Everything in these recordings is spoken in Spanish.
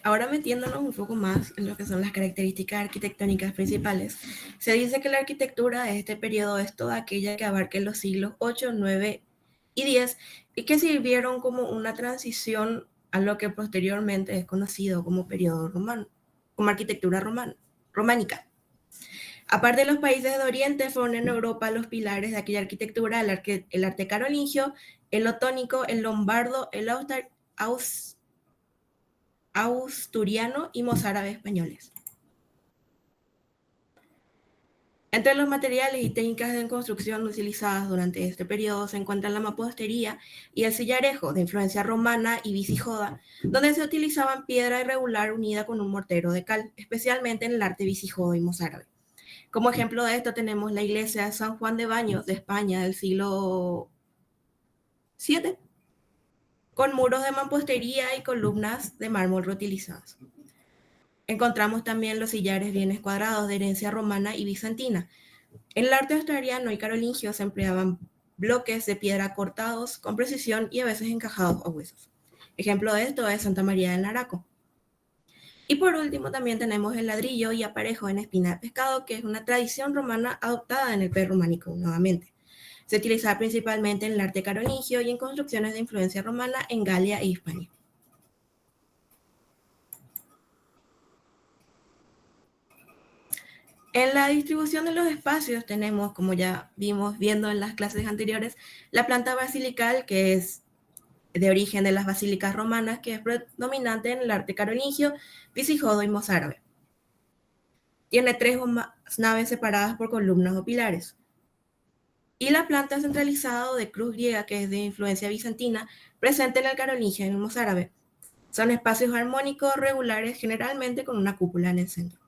Ahora metiéndonos un poco más en lo que son las características arquitectónicas principales, se dice que la arquitectura de este periodo es toda aquella que abarque los siglos 8, 9 y 10 y que sirvieron como una transición a lo que posteriormente es conocido como periodo romano, como arquitectura románica. Aparte de los países de Oriente, fueron en Europa los pilares de aquella arquitectura, el arte carolingio, el otónico, el lombardo, el asturiano y mozárabe españoles. Entre los materiales y técnicas de construcción utilizadas durante este periodo se encuentran la mampostería y el sillarejo, de influencia romana y visigoda, donde se utilizaban piedra irregular unida con un mortero de cal, especialmente en el arte visigodo y mozárabe. Como ejemplo de esto tenemos la iglesia de San Juan de Baños de España del siglo VII, con muros de mampostería y columnas de mármol reutilizadas. Encontramos también los sillares bienes cuadrados de herencia romana y bizantina. En el arte asturiano y carolingio se empleaban bloques de piedra cortados con precisión y a veces encajados a huesos. Ejemplo de esto es Santa María del Naraco. Y por último también tenemos el ladrillo y aparejo en espina de pescado, que es una tradición romana adoptada en el prerrománico nuevamente. Se utiliza principalmente en el arte carolingio y en construcciones de influencia romana en Galia e Hispania. En la distribución de los espacios tenemos, como ya vimos viendo en las clases anteriores, la planta basilical, que es de origen de las basílicas romanas, que es predominante en el arte carolingio, visigodo y mozárabe. Tiene 3 o más naves separadas por columnas o pilares. Y la planta centralizada de cruz griega, que es de influencia bizantina, presente en el carolingio y en el mozárabe. Son espacios armónicos regulares, generalmente con una cúpula en el centro.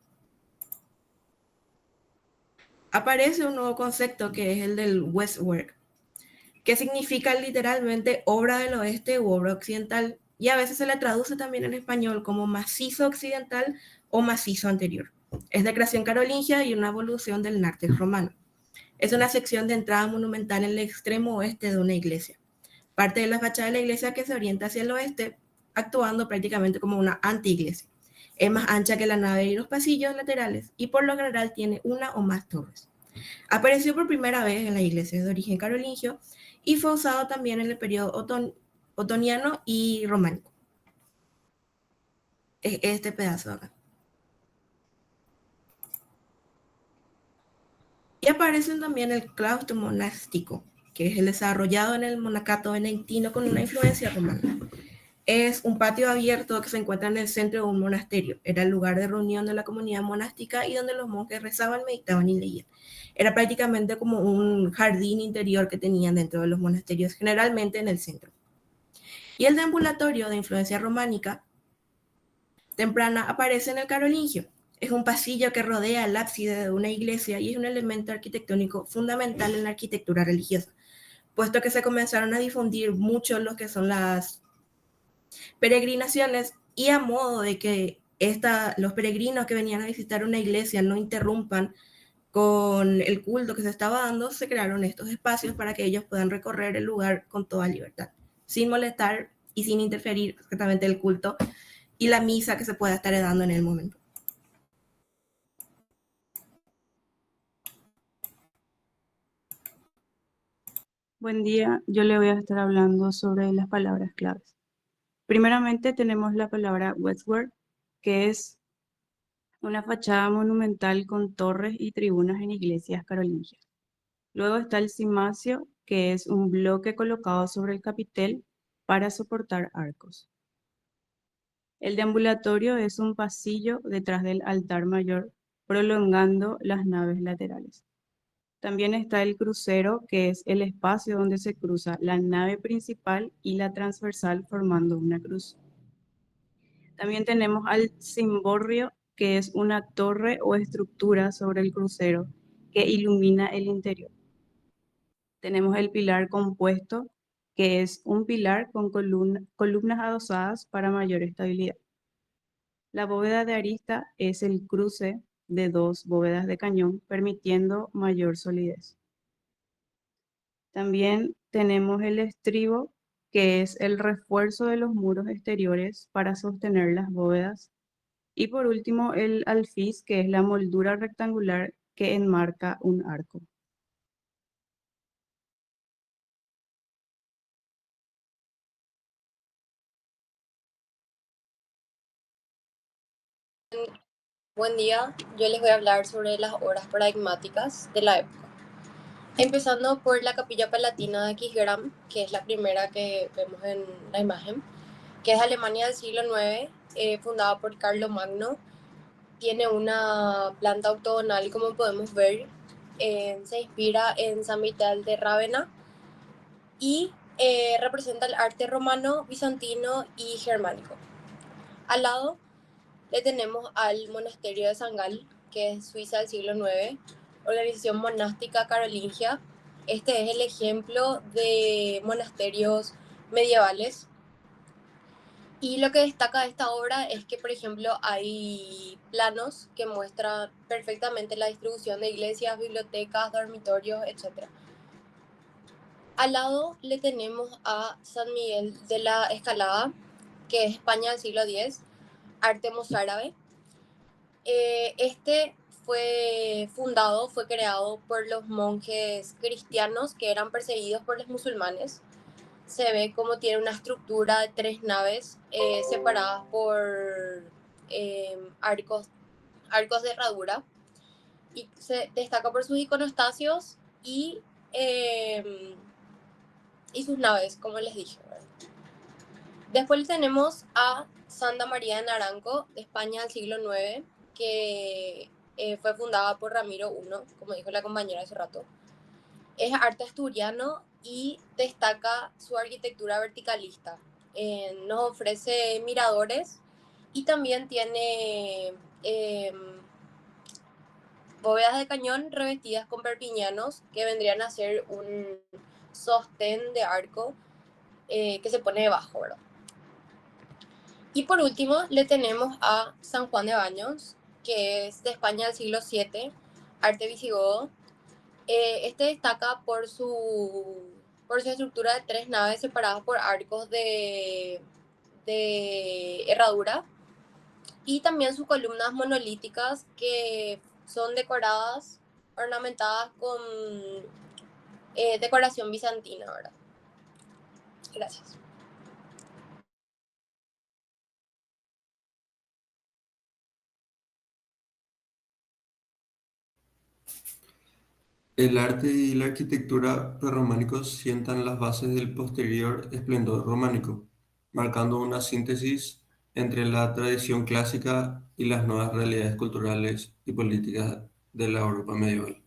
Aparece un nuevo concepto que es el del Westwork, que significa literalmente obra del oeste u obra occidental, y a veces se le traduce también en español como macizo occidental o macizo anterior. Es de creación carolingia y una evolución del nártex romano. Es una sección de entrada monumental en el extremo oeste de una iglesia. Parte de la fachada de la iglesia que se orienta hacia el oeste, actuando prácticamente como una antiiglesia. Es más ancha que la nave y los pasillos laterales y por lo general tiene una o más torres. Apareció por primera vez en las iglesias de origen carolingio y fue usado también en el periodo otoniano y románico. Es este pedazo de acá. Y aparece también el claustro monástico, que es el desarrollado en el monacato benedictino con una influencia romana. Es un patio abierto que se encuentra en el centro de un monasterio. Era el lugar de reunión de la comunidad monástica y donde los monjes rezaban, meditaban y leían. Era prácticamente como un jardín interior que tenían dentro de los monasterios, generalmente en el centro. Y el deambulatorio de influencia románica temprana aparece en el carolingio. Es un pasillo que rodea el ábside de una iglesia y es un elemento arquitectónico fundamental en la arquitectura religiosa, puesto que se comenzaron a difundir mucho lo que son las peregrinaciones y a modo de que los peregrinos que venían a visitar una iglesia no interrumpan con el culto que se estaba dando, se crearon estos espacios para que ellos puedan recorrer el lugar con toda libertad, sin molestar y sin interferir exactamente el culto y la misa que se pueda estar dando en el momento. Buen día, yo le voy a estar hablando sobre las palabras claves. Primeramente tenemos la palabra Westward, que es una fachada monumental con torres y tribunas en iglesias carolingias. Luego está el cimacio, que es un bloque colocado sobre el capitel para soportar arcos. El deambulatorio es un pasillo detrás del altar mayor, prolongando las naves laterales. También está el crucero, que es el espacio donde se cruza la nave principal y la transversal formando una cruz. También tenemos al cimborrio, que es una torre o estructura sobre el crucero que ilumina el interior. Tenemos el pilar compuesto, que es un pilar con columnas adosadas para mayor estabilidad. La bóveda de arista es el cruce de dos bóvedas de cañón, permitiendo mayor solidez. También tenemos el estribo, que es el refuerzo de los muros exteriores para sostener las bóvedas. Y por último, el alfiz, que es la moldura rectangular que enmarca un arco. Buen día, yo les voy a hablar sobre las obras paradigmáticas de la época. Empezando por la Capilla Palatina de Kisgram, que es la primera que vemos en la imagen, que es Alemania del siglo IX, fundada por Carlomagno. Tiene una planta octogonal, como podemos ver. Se inspira en San Vital de Rávena y representa el arte romano, bizantino y germánico. Al lado le tenemos al monasterio de San Gal, que es Suiza del siglo IX, organización monástica carolingia. Este es el ejemplo de monasterios medievales. Y lo que destaca de esta obra es que, por ejemplo, hay planos que muestran perfectamente la distribución de iglesias, bibliotecas, dormitorios, etc. Al lado le tenemos a San Miguel de la Escalada, que es España del siglo X, arte mozárabe. Este fue creado por los monjes cristianos que eran perseguidos por los musulmanes. Se ve como tiene una estructura de 3 naves separadas por arcos, arcos de herradura, y se destaca por sus iconostasios eh, y sus naves, como les dije, ¿verdad? Después tenemos a Santa María de Naranco, de España del siglo IX, que fue fundada por Ramiro I, como dijo la compañera hace rato. Es arte asturiano y destaca su arquitectura verticalista. Nos ofrece miradores y también tiene bóvedas de cañón revestidas con perpiñanos, que vendrían a ser un sostén de arco que se pone debajo, ¿verdad? Y por último le tenemos a San Juan de Baños, que es de España del siglo VII, arte visigodo. Este destaca por su estructura de 3 naves separadas por arcos de herradura, y también sus columnas monolíticas que son decoradas, ornamentadas con decoración bizantina, ¿verdad? Gracias. El arte y la arquitectura prerrománicos sientan las bases del posterior esplendor románico, marcando una síntesis entre la tradición clásica y las nuevas realidades culturales y políticas de la Europa medieval.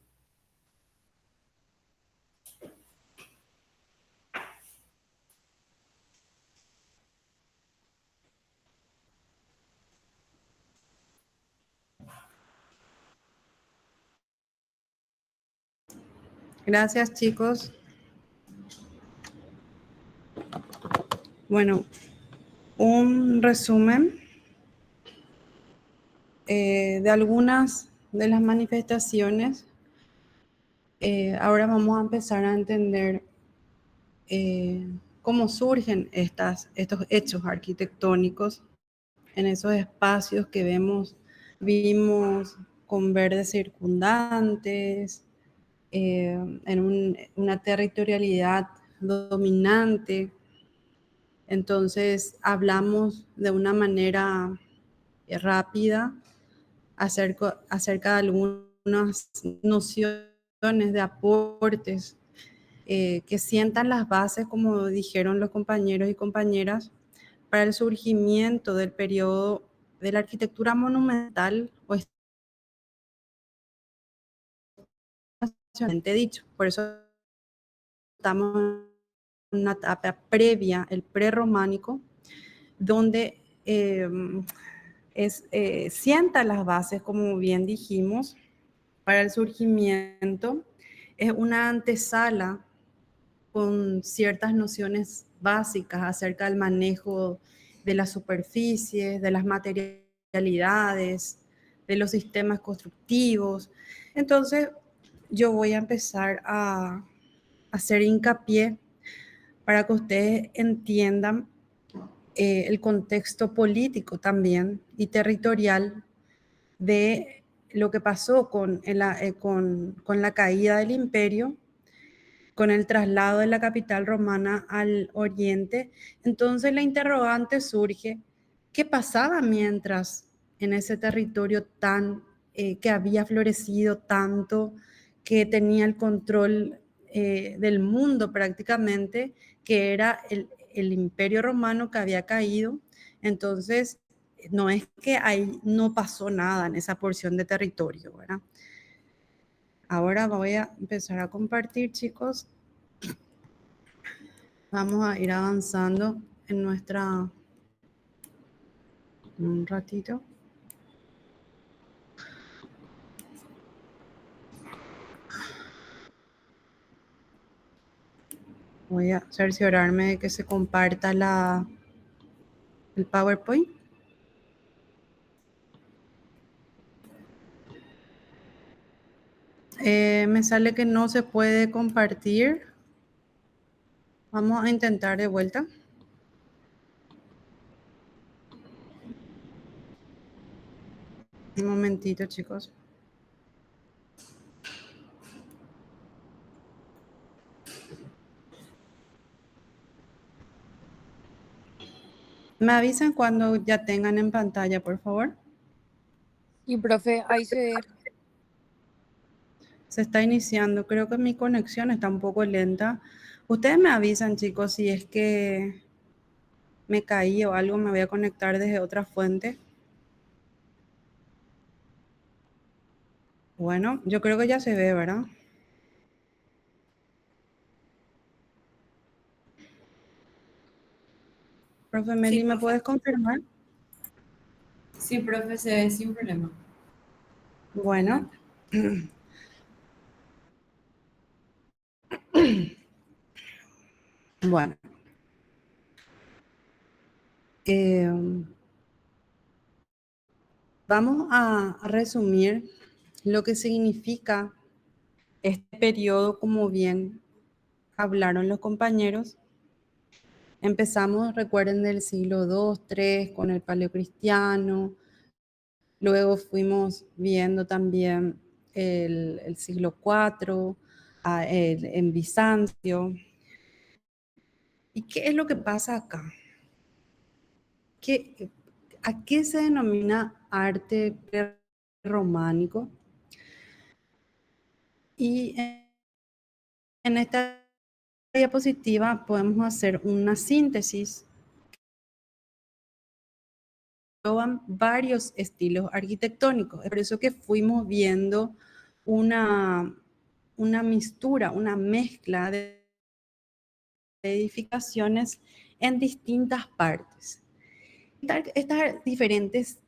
Gracias, chicos. Bueno, un resumen de algunas de las manifestaciones. Ahora vamos a empezar a entender cómo surgen estos hechos arquitectónicos en esos espacios que vimos con verdes circundantes, en una territorialidad dominante. Entonces hablamos de una manera rápida acerca de algunas nociones de aportes que sientan las bases, como dijeron los compañeros y compañeras, para el surgimiento del periodo de la arquitectura monumental o estacionalmente dicho. Por eso estamos en una etapa previa, el prerrománico, donde sienta las bases, como bien dijimos, para el surgimiento. Es una antesala con ciertas nociones básicas acerca del manejo de las superficies, de las materialidades, de los sistemas constructivos. Entonces, yo voy a empezar a hacer hincapié para que ustedes entiendan el contexto político también y territorial de lo que pasó con la caída del imperio, con el traslado de la capital romana al oriente. Entonces la interrogante surge, ¿qué pasaba mientras en ese territorio que había florecido tanto, que tenía el control del mundo prácticamente, que era el imperio romano que había caído? Entonces, no es que ahí no pasó nada en esa porción de territorio, ¿verdad? Ahora voy a empezar a compartir, chicos. Vamos a ir avanzando en un ratito. Voy a cerciorarme de que se comparta el PowerPoint. Me sale que no se puede compartir. Vamos a intentar de vuelta. Un momentito, chicos. Me avisan cuando ya tengan en pantalla, por favor. Y profe, ahí se ve. Se está iniciando. Creo que mi conexión está un poco lenta. Ustedes me avisan, chicos, si es que me caí o algo, me voy a conectar desde otra fuente. Bueno, yo creo que ya se ve, ¿verdad? Profe Meli, ¿me puedes confirmar? Sí, profe, se ve sin problema. Bueno. Bueno. Vamos a resumir lo que significa este periodo, como bien hablaron los compañeros. Empezamos, recuerden, del siglo II, III, con el Paleocristiano. Luego fuimos viendo también el siglo IV, en Bizancio. ¿Y qué es lo que pasa acá? ¿A qué se denomina arte románico? Y en esta diapositiva podemos hacer una síntesis. Van varios estilos arquitectónicos. Es por eso que fuimos viendo una mixtura, una mezcla de edificaciones en distintas partes. Estos diferentes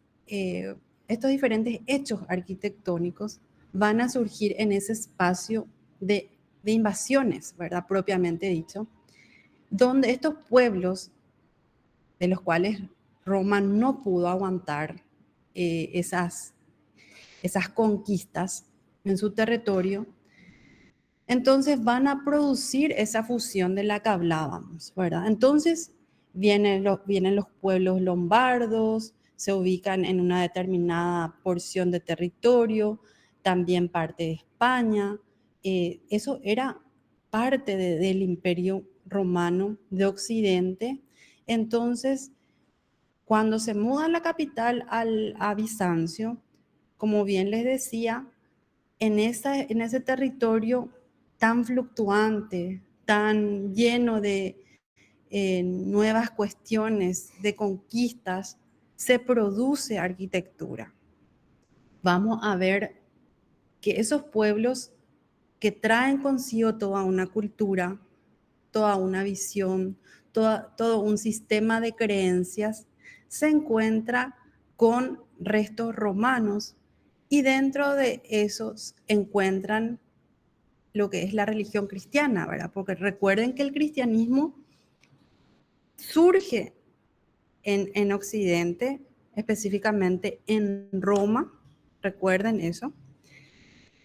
hechos arquitectónicos van a surgir en ese espacio de invasiones, ¿verdad? Propiamente dicho, donde estos pueblos, de los cuales Roma no pudo aguantar esas conquistas en su territorio, entonces van a producir esa fusión de la que hablábamos, ¿verdad? Entonces vienen los pueblos lombardos, se ubican en una determinada porción de territorio, también parte de España. Eso era parte del Imperio Romano de Occidente. Entonces, cuando se muda la capital a Bizancio, como bien les decía, en ese territorio tan fluctuante, tan lleno de nuevas cuestiones, de conquistas, se produce arquitectura. Vamos a ver que esos pueblos que traen consigo toda una cultura, toda una visión, todo un sistema de creencias, se encuentra con restos romanos y dentro de esos encuentran lo que es la religión cristiana, ¿verdad? Porque recuerden que el cristianismo surge en Occidente, específicamente en Roma, recuerden eso.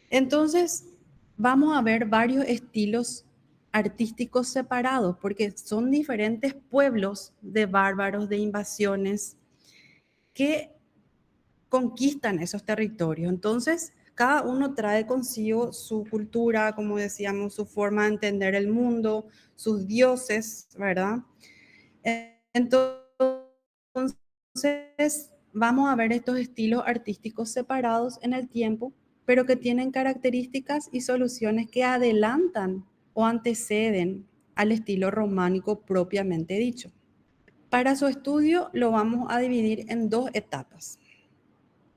Entonces, vamos a ver varios estilos artísticos separados, porque son diferentes pueblos de bárbaros, de invasiones, que conquistan esos territorios. Entonces, cada uno trae consigo su cultura, como decíamos, su forma de entender el mundo, sus dioses, ¿verdad? Entonces, vamos a ver estos estilos artísticos separados en el tiempo, pero que tienen características y soluciones que adelantan o anteceden al estilo románico propiamente dicho. Para su estudio lo vamos a dividir en dos etapas.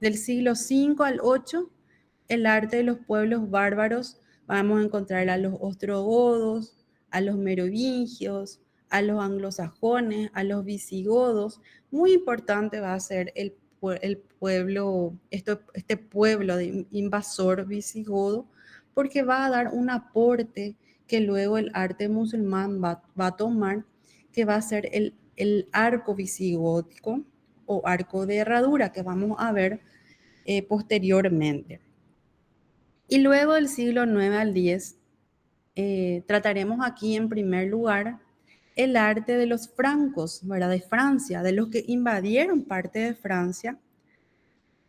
Del siglo V al VIII, el arte de los pueblos bárbaros, vamos a encontrar a los ostrogodos, a los merovingios, a los anglosajones, a los visigodos. Muy importante va a ser el pueblo, este pueblo de invasor visigodo, porque va a dar un aporte que luego el arte musulmán va a tomar, que va a ser el arco visigótico o arco de herradura, que vamos a ver posteriormente. Y luego del siglo IX al X, trataremos aquí en primer lugar el arte de los francos, ¿verdad? De Francia, de los que invadieron parte de Francia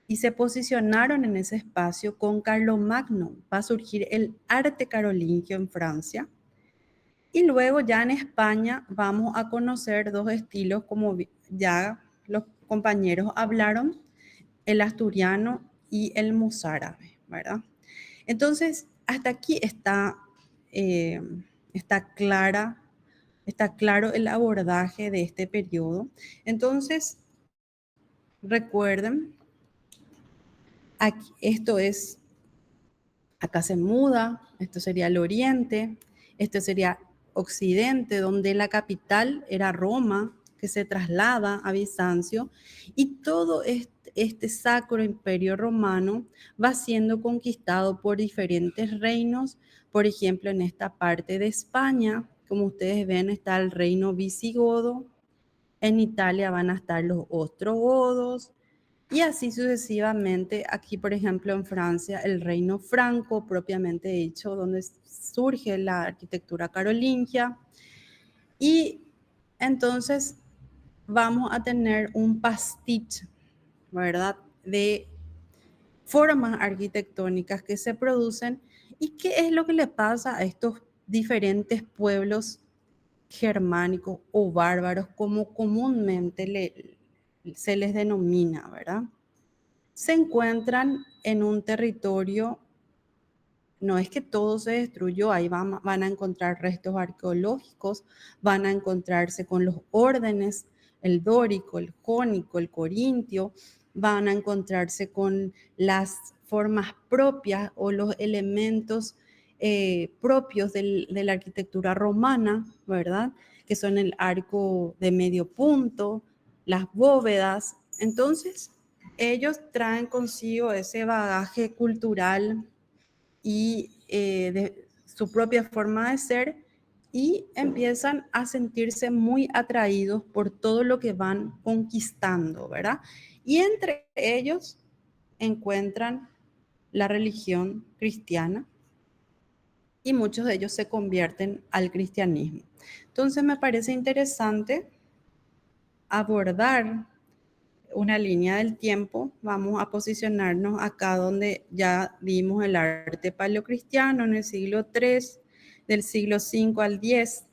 y se posicionaron en ese espacio con Carlomagno. Va a surgir el arte carolingio en Francia. Y luego ya en España vamos a conocer dos estilos, como ya los compañeros hablaron, el asturiano y el mozárabe, ¿verdad? Entonces, hasta aquí eh, está claro el abordaje de este periodo. Entonces, recuerden, aquí, acá se muda, esto sería el oriente, esto sería occidente, donde la capital era Roma, que se traslada a Bizancio, y todo este sacro imperio romano va siendo conquistado por diferentes reinos. Por ejemplo, en esta parte de España, como ustedes ven, está el reino visigodo, en Italia van a estar los ostrogodos, y así sucesivamente. Aquí, por ejemplo, en Francia, el reino franco, propiamente dicho, donde surge la arquitectura carolingia. Y entonces vamos a tener un pastiche, ¿verdad? De formas arquitectónicas que se producen. ¿Y qué es lo que le pasa a estos diferentes pueblos germánicos o bárbaros, como comúnmente se les denomina, ¿verdad? Se encuentran en un territorio, no es que todo se destruyó, ahí van a encontrar restos arqueológicos, van a encontrarse con los órdenes, el dórico, el jónico, el corintio, van a encontrarse con las formas propias o los elementos propios de la arquitectura romana, ¿verdad? Que son el arco de medio punto, las bóvedas. Entonces, ellos traen consigo ese bagaje cultural y de su propia forma de ser, y empiezan a sentirse muy atraídos por todo lo que van conquistando, ¿verdad? Y entre ellos encuentran la religión cristiana y muchos de ellos se convierten al cristianismo. Entonces me parece interesante abordar una línea del tiempo. Vamos a posicionarnos acá donde ya vimos el arte paleocristiano en el siglo III, del siglo V al X.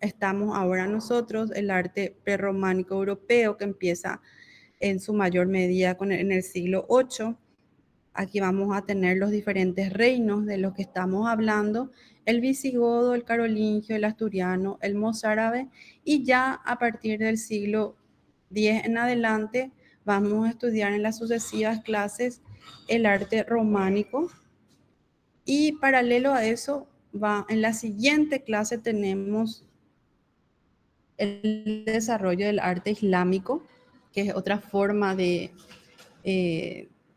Estamos ahora nosotros, el arte prerrománico europeo, que empieza en su mayor medida en el siglo VIII. Aquí vamos a tener los diferentes reinos de los que estamos hablando: el visigodo, el carolingio, el asturiano, el mozárabe, y ya a partir del siglo X en adelante vamos a estudiar en las sucesivas clases el arte románico. Y paralelo a eso, en la siguiente clase tenemos el desarrollo del arte islámico, que es otra forma de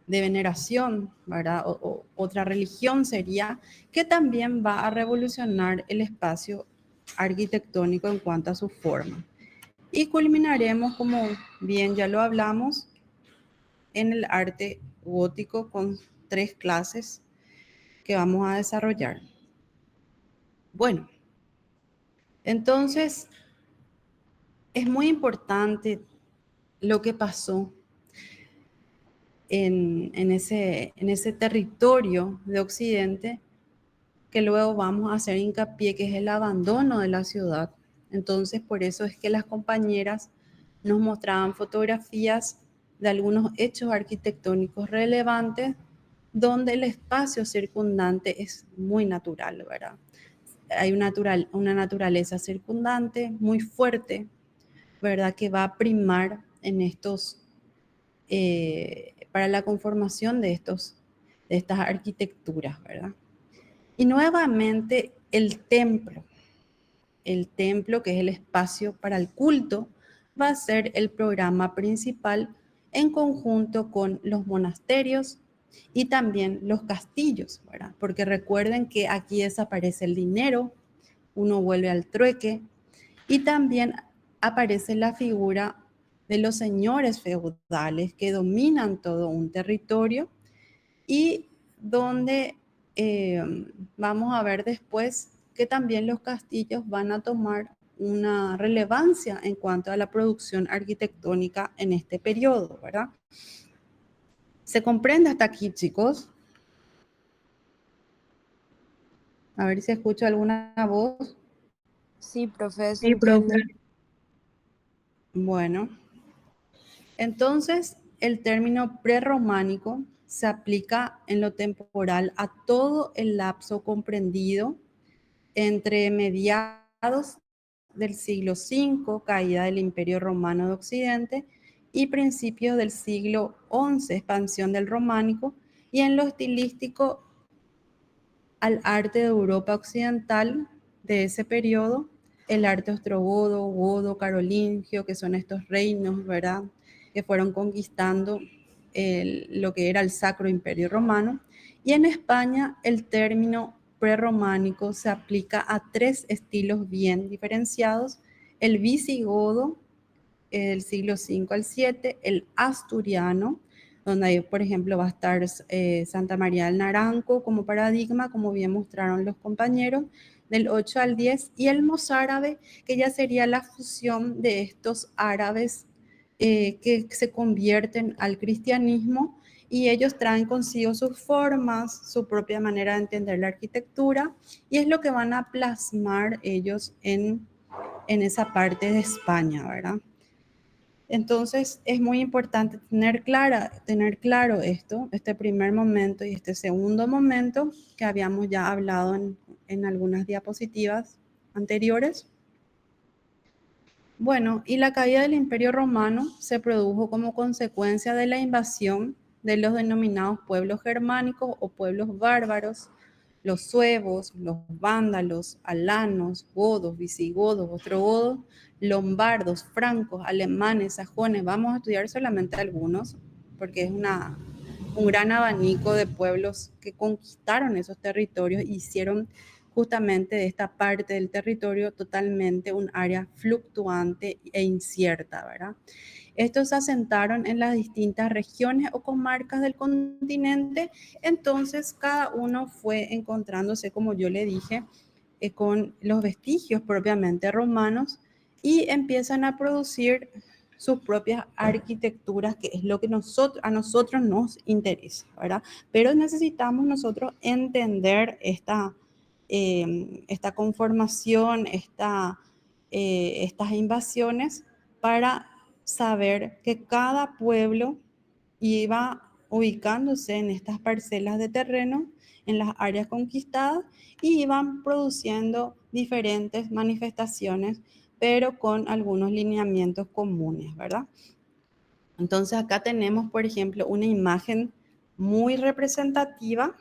veneración, ¿verdad? O otra religión sería, que también va a revolucionar el espacio arquitectónico en cuanto a su forma. Y culminaremos, como bien ya lo hablamos, en el arte gótico con 3 clases que vamos a desarrollar. Bueno, Entonces, es muy importante lo que pasó en ese territorio de Occidente, que luego vamos a hacer hincapié, que es el abandono de la ciudad. Entonces, por eso es que las compañeras nos mostraban fotografías de algunos hechos arquitectónicos relevantes donde el espacio circundante es muy natural, ¿verdad? Hay una naturaleza circundante muy fuerte, ¿verdad? Que va a primar en estos, para la conformación de estas arquitecturas, ¿verdad? Y nuevamente el templo, que es el espacio para el culto, va a ser el programa principal en conjunto con los monasterios y también los castillos, ¿verdad? Porque recuerden que aquí desaparece el dinero, uno vuelve al trueque y también aparece la figura de los señores feudales que dominan todo un territorio y donde eh, vamos a ver después que también los castillos van a tomar una relevancia en cuanto a la producción arquitectónica en este periodo, ¿verdad? ¿Se comprende hasta aquí, chicos? A ver si escucho alguna voz. Sí, profe, se entiende. Bueno, entonces el término prerrománico se aplica en lo temporal a todo el lapso comprendido entre mediados del siglo V, caída del Imperio Romano de Occidente, y principios del siglo XI, expansión del románico, y en lo estilístico al arte de Europa occidental de ese periodo, el arte ostrogodo, godo, carolingio, que son estos reinos, ¿verdad?, que fueron conquistando lo que era el Sacro Imperio Romano. Y en España el término prerrománico se aplica a tres estilos bien diferenciados: el visigodo, el siglo V al VII, el asturiano, donde ahí, por ejemplo, va a estar Santa María del Naranco como paradigma, como bien mostraron los compañeros, del 8 al 10, y el mozárabe, que ya sería la fusión de estos árabes que se convierten al cristianismo, y ellos traen consigo sus formas, su propia manera de entender la arquitectura, y es lo que van a plasmar ellos en esa parte de España, ¿verdad? Entonces es muy importante tener claro esto, este primer momento y este segundo momento que habíamos ya hablado en algunas diapositivas anteriores. Bueno, y la caída del Imperio Romano se produjo como consecuencia de la invasión de los denominados pueblos germánicos o pueblos bárbaros, los suevos, los vándalos, alanos, godos, visigodos, ostrogodos, lombardos, francos, alemanes, sajones. Vamos a estudiar solamente algunos, porque es un gran abanico de pueblos que conquistaron esos territorios y hicieron justamente de esta parte del territorio totalmente un área fluctuante e incierta, ¿verdad? Estos se asentaron en las distintas regiones o comarcas del continente, entonces cada uno fue encontrándose, como yo le dije, con los vestigios propiamente romanos y empiezan a producir sus propias arquitecturas, que es lo que a nosotros nos interesa, ¿verdad? Pero necesitamos nosotros entender esta conformación, estas invasiones, para saber que cada pueblo iba ubicándose en estas parcelas de terreno, en las áreas conquistadas, y iban produciendo diferentes manifestaciones, pero con algunos lineamientos comunes, ¿verdad? Entonces acá tenemos, por ejemplo, una imagen muy representativa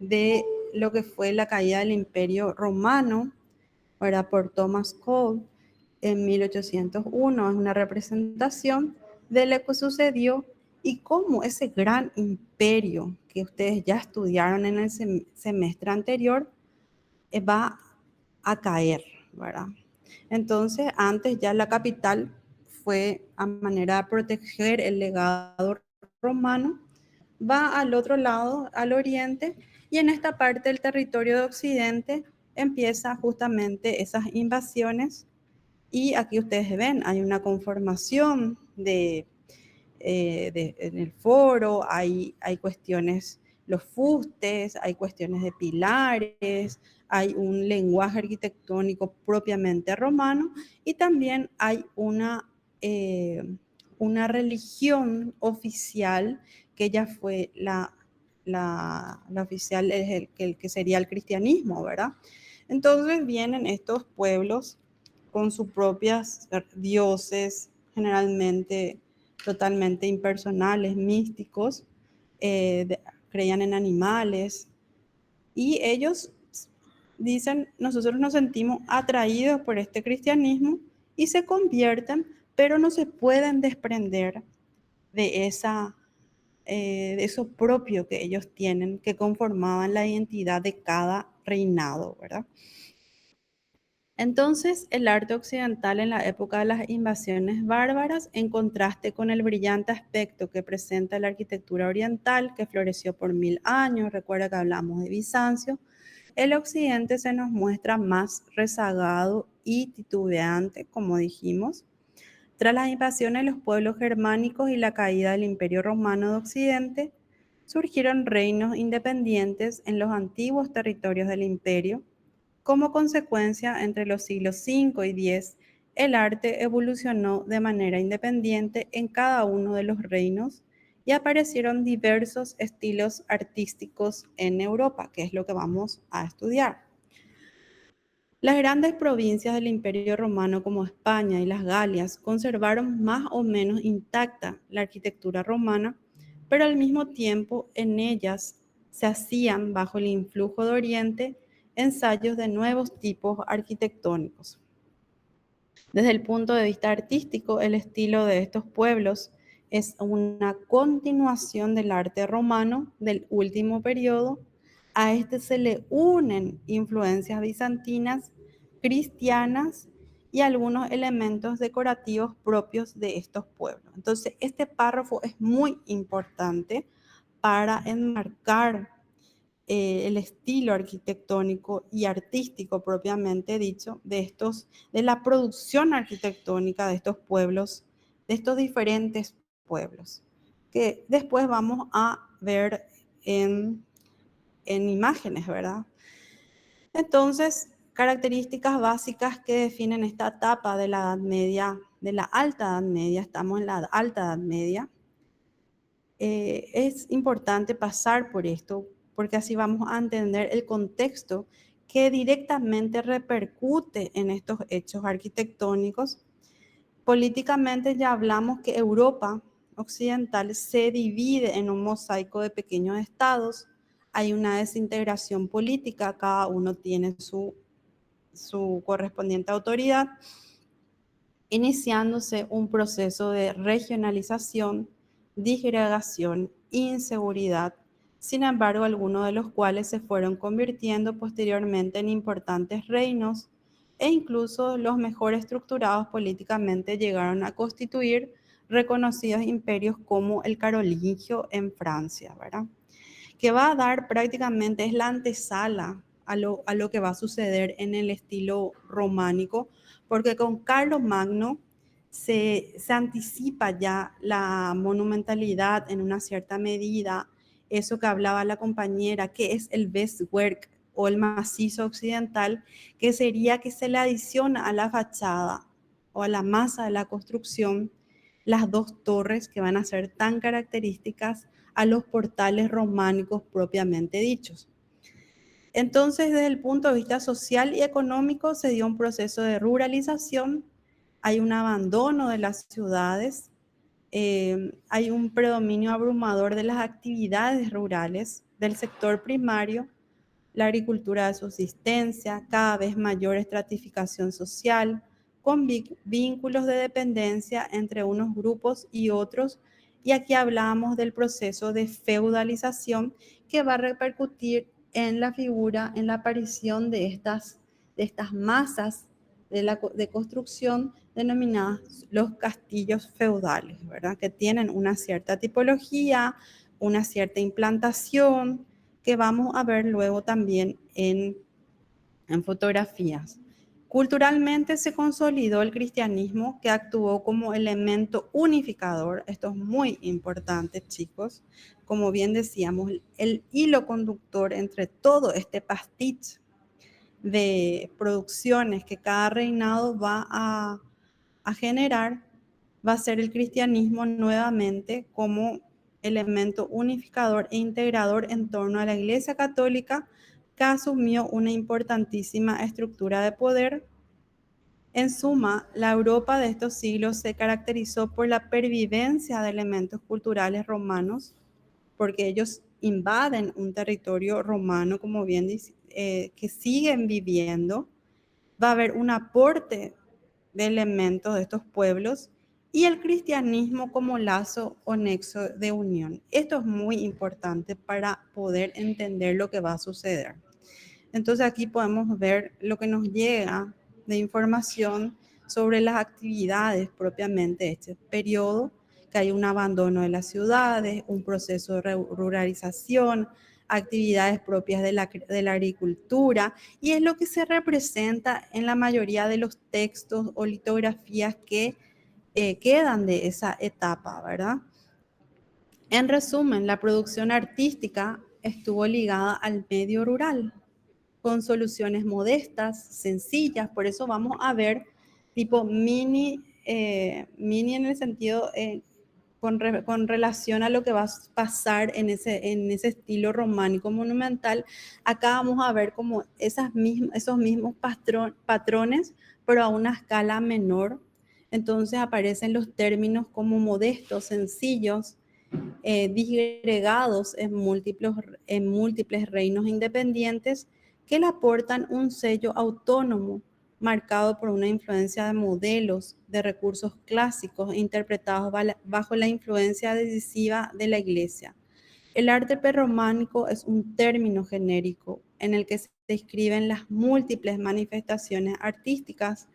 de lo que fue la caída del Imperio Romano, ¿verdad?, por Thomas Cole en 1801. Es una representación de lo que sucedió y cómo ese gran imperio que ustedes ya estudiaron en el semestre anterior va a caer, ¿verdad? Entonces, antes ya la capital fue, a manera de proteger el legado romano, va al otro lado, al oriente, y en esta parte del territorio de Occidente empieza justamente esas invasiones y aquí ustedes ven, hay una conformación en el foro, hay cuestiones, los fustes, hay cuestiones de pilares, hay un lenguaje arquitectónico propiamente romano y también hay una religión oficial que ya fue la oficial, es el que sería el cristianismo, ¿verdad? Entonces vienen estos pueblos con sus propias dioses, generalmente totalmente impersonales, místicos, creían en animales y ellos dicen, nosotros nos sentimos atraídos por este cristianismo y se convierten, pero no se pueden desprender de de eso propio que ellos tienen, que conformaban la identidad de cada reinado, ¿verdad? Entonces, el arte occidental en la época de las invasiones bárbaras, en contraste con el brillante aspecto que presenta la arquitectura oriental, que floreció por 1000 años, recuerda que hablamos de Bizancio, el occidente se nos muestra más rezagado y titubeante, como dijimos. Tras las invasiones de los pueblos germánicos y la caída del Imperio Romano de Occidente, surgieron reinos independientes en los antiguos territorios del imperio. Como consecuencia, entre los siglos V y X, el arte evolucionó de manera independiente en cada uno de los reinos y aparecieron diversos estilos artísticos en Europa, que es lo que vamos a estudiar. Las grandes provincias del Imperio Romano como España y las Galias conservaron más o menos intacta la arquitectura romana, pero al mismo tiempo en ellas se hacían, bajo el influjo de Oriente, ensayos de nuevos tipos arquitectónicos. Desde el punto de vista artístico, el estilo de estos pueblos es una continuación del arte romano del último periodo. A este se le unen influencias bizantinas, cristianas y algunos elementos decorativos propios de estos pueblos. Entonces, este párrafo es muy importante para enmarcar el estilo arquitectónico y artístico propiamente dicho de la producción arquitectónica de estos pueblos, de estos diferentes pueblos, que después vamos a ver en imágenes, ¿verdad? Entonces, características básicas que definen esta etapa de la Edad Media, de la Alta Edad Media, estamos en la Alta Edad Media. Es importante pasar por esto porque así vamos a entender el contexto que directamente repercute en estos hechos arquitectónicos. Políticamente ya hablamos que Europa occidental se divide en un mosaico de pequeños estados, hay una desintegración política, cada uno tiene su correspondiente autoridad, iniciándose un proceso de regionalización, disgregación, inseguridad, sin embargo, algunos de los cuales se fueron convirtiendo posteriormente en importantes reinos e incluso los mejor estructurados políticamente llegaron a constituir reconocidos imperios como el carolingio en Francia, ¿verdad? Que va a dar prácticamente, es la antesala a lo que va a suceder en el estilo románico, porque con Carlomagno se anticipa ya la monumentalidad en una cierta medida, eso que hablaba la compañera, que es el Bestwerk o el macizo occidental, que sería que se le adiciona a la fachada o a la masa de la construcción las dos torres que van a ser tan características a los portales románicos propiamente dichos. Entonces, desde el punto de vista social y económico, se dio un proceso de ruralización, hay un abandono de las ciudades, hay un predominio abrumador de las actividades rurales, del sector primario, la agricultura de subsistencia, cada vez mayor estratificación social, con vínculos de dependencia entre unos grupos y otros. Y aquí hablamos del proceso de feudalización que va a repercutir en la figura, en la aparición de estas masas de construcción denominadas los castillos feudales, ¿verdad? Que tienen una cierta tipología, una cierta implantación, que vamos a ver luego también en en fotografías. Culturalmente se consolidó el cristianismo, que actuó como elemento unificador. Esto es muy importante, chicos. Como bien decíamos, el hilo conductor entre todo este pastiche de producciones que cada reinado va a generar va a ser el cristianismo nuevamente como elemento unificador e integrador en torno a la Iglesia Católica, que asumió una importantísima estructura de poder. En suma, la Europa de estos siglos se caracterizó por la pervivencia de elementos culturales romanos, porque ellos invaden un territorio romano, como bien dice, que siguen viviendo. Va a haber un aporte de elementos de estos pueblos y el cristianismo como lazo o nexo de unión. Esto es muy importante para poder entender lo que va a suceder. Entonces aquí podemos ver lo que nos llega de información sobre las actividades propiamente de este periodo, que hay un abandono de las ciudades, un proceso de ruralización, actividades propias de la agricultura, y es lo que se representa en la mayoría de los textos o litografías que quedan de esa etapa, ¿verdad? En resumen, la producción artística estuvo ligada al medio rural, con soluciones modestas, sencillas. Por eso vamos a ver tipo mini en el sentido con relación a lo que va a pasar en ese estilo románico monumental. Acá vamos a ver como esos mismos patrones, pero a una escala menor. Entonces aparecen los términos como modestos, sencillos, disgregados en múltiples reinos independientes que le aportan un sello autónomo marcado por una influencia de modelos de recursos clásicos interpretados bajo la influencia decisiva de la Iglesia. El arte prerrománico es un término genérico en el que se describen las múltiples manifestaciones artísticas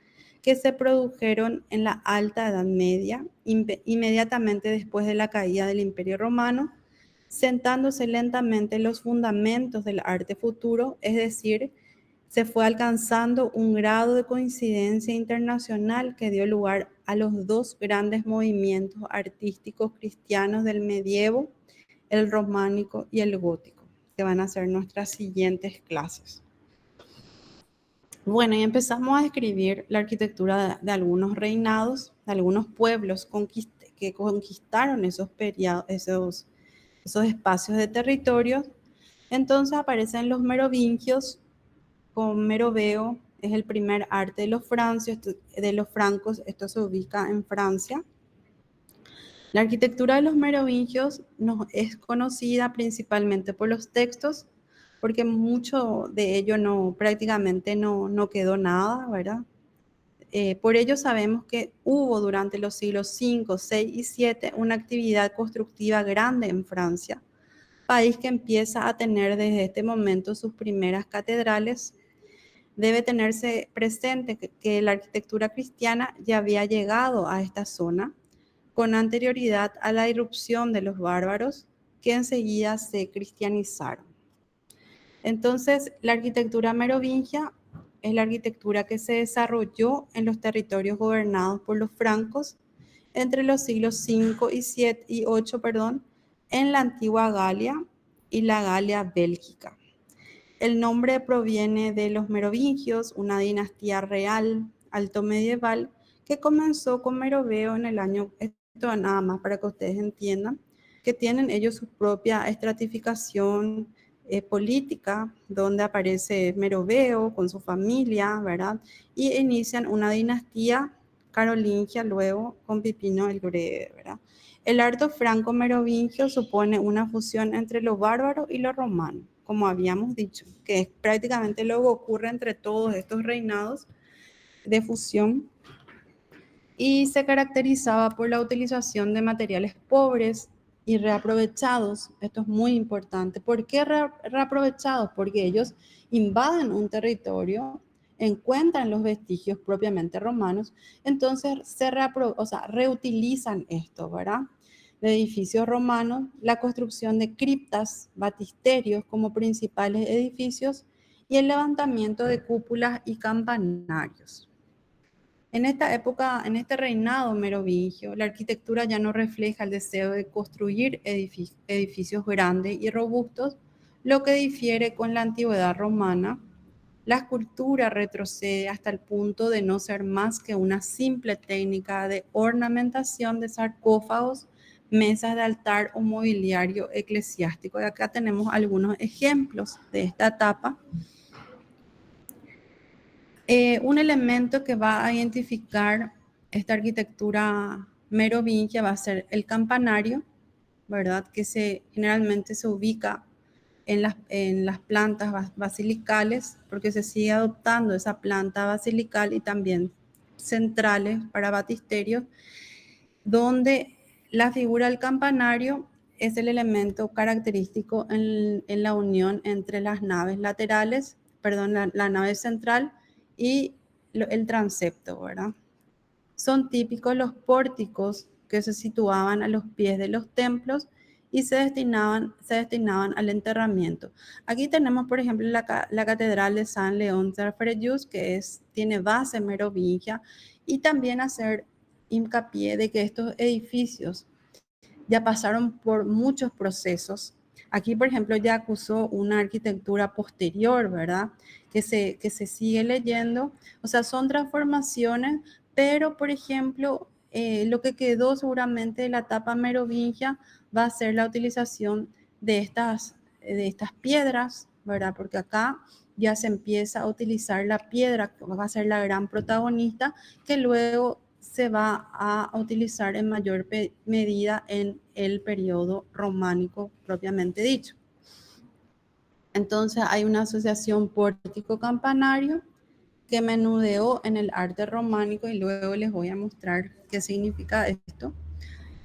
que se produjeron en la Alta Edad Media, inmediatamente después de la caída del Imperio Romano, sentándose lentamente los fundamentos del arte futuro, es decir, se fue alcanzando un grado de coincidencia internacional que dio lugar a los dos grandes movimientos artísticos cristianos del medievo, el románico y el gótico, que van a ser nuestras siguientes clases. Bueno, y empezamos a describir la arquitectura de algunos reinados, de algunos pueblos que conquistaron esos espacios de territorio. Entonces aparecen los merovingios con Meroveo, es el primer arte de los francos, esto se ubica en Francia. La arquitectura de los merovingios es conocida principalmente por los textos, porque mucho de ello prácticamente no quedó nada, ¿verdad? Por ello sabemos que hubo durante los siglos 5, 6 y 7 una actividad constructiva grande en Francia, país que empieza a tener desde este momento sus primeras catedrales. Debe tenerse presente que la arquitectura cristiana ya había llegado a esta zona con anterioridad a la irrupción de los bárbaros, que enseguida se cristianizaron. Entonces, la arquitectura merovingia es la arquitectura que se desarrolló en los territorios gobernados por los francos entre los siglos 5 y 8, en la antigua Galia y la Galia bélgica. El nombre proviene de los merovingios, una dinastía real alto medieval que comenzó con Meroveo en el año, esto nada más para que ustedes entiendan, que tienen ellos su propia estratificación política, donde aparece Meroveo con su familia, ¿verdad? Y inician una dinastía carolingia luego con Pipino el Breve, ¿verdad? El arte franco-merovingio supone una fusión entre lo bárbaro y lo romano, como habíamos dicho, que es prácticamente lo que ocurre entre todos estos reinados de fusión, y se caracterizaba por la utilización de materiales pobres y reaprovechados. Esto es muy importante. ¿Por qué reaprovechados? Porque ellos invaden un territorio, encuentran los vestigios propiamente romanos, entonces reutilizan esto, ¿verdad? De edificios romanos, la construcción de criptas, batisterios como principales edificios y el levantamiento de cúpulas y campanarios. En esta época, en este reinado merovingio, la arquitectura ya no refleja el deseo de construir edificios grandes y robustos, lo que difiere con la antigüedad romana. La escultura retrocede hasta el punto de no ser más que una simple técnica de ornamentación de sarcófagos, mesas de altar o mobiliario eclesiástico. Y acá tenemos algunos ejemplos de esta etapa. Un elemento que va a identificar esta arquitectura merovingia va a ser el campanario, ¿verdad? Que generalmente se ubica en las plantas basilicales, porque se sigue adoptando esa planta basilical y también centrales para batisterios, donde la figura del campanario es el elemento característico en la unión entre las naves laterales, perdón, la nave central y el transepto, ¿verdad? Son típicos los pórticos que se situaban a los pies de los templos y se destinaban al enterramiento. Aquí tenemos, por ejemplo, la Catedral de San León de Frejus, que tiene base merovingia, y también hacer hincapié de que estos edificios ya pasaron por muchos procesos. Aquí, por ejemplo, ya acusó una arquitectura posterior, ¿verdad? Que se sigue leyendo. O sea, son transformaciones, pero, por ejemplo, lo que quedó seguramente de la etapa merovingia va a ser la utilización de estas piedras, ¿verdad? Porque acá ya se empieza a utilizar la piedra, que va a ser la gran protagonista, que luego se va a utilizar en mayor medida en el periodo románico propiamente dicho. Entonces hay una asociación pórtico-campanario que menudeó en el arte románico y luego les voy a mostrar qué significa esto.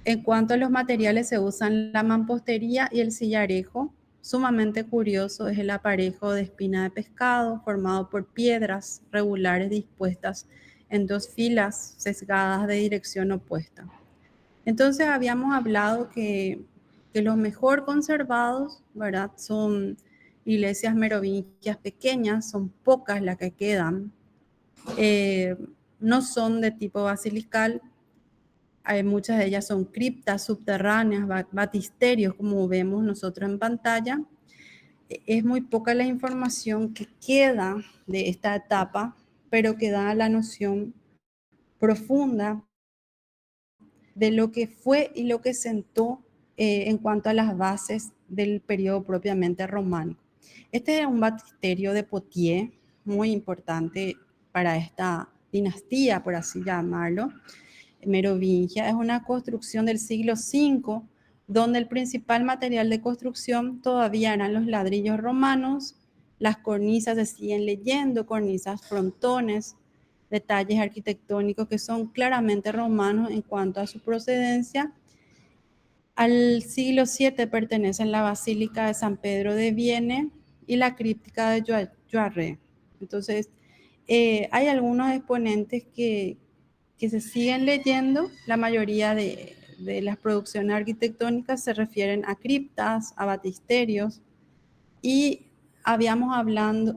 En cuanto a los materiales, se usan la mampostería y el sillarejo. Sumamente curioso es el aparejo de espina de pescado formado por piedras regulares dispuestas en dos filas sesgadas de dirección opuesta. Entonces habíamos hablado que los mejor conservados, ¿verdad? Son iglesias merovingias pequeñas, son pocas las que quedan. No son de tipo basilical. Muchas de ellas son criptas subterráneas, batisterios, como vemos nosotros en pantalla. Es muy poca la información que queda de esta etapa, pero que da la noción profunda de lo que fue y lo que sentó en cuanto a las bases del periodo propiamente románico. Este es un batisterio de Poitiers, muy importante para esta dinastía, por así llamarlo, merovingia. Es una construcción del siglo V, donde el principal material de construcción todavía eran los ladrillos romanos. Las cornisas se siguen leyendo, cornisas, frontones, detalles arquitectónicos que son claramente romanos en cuanto a su procedencia. Al siglo VII pertenecen la Basílica de San Pedro de Vienne y la críptica de Joarre. Entonces, hay algunos exponentes que se siguen leyendo. La mayoría de las producciones arquitectónicas se refieren a criptas, a batisterios, y habíamos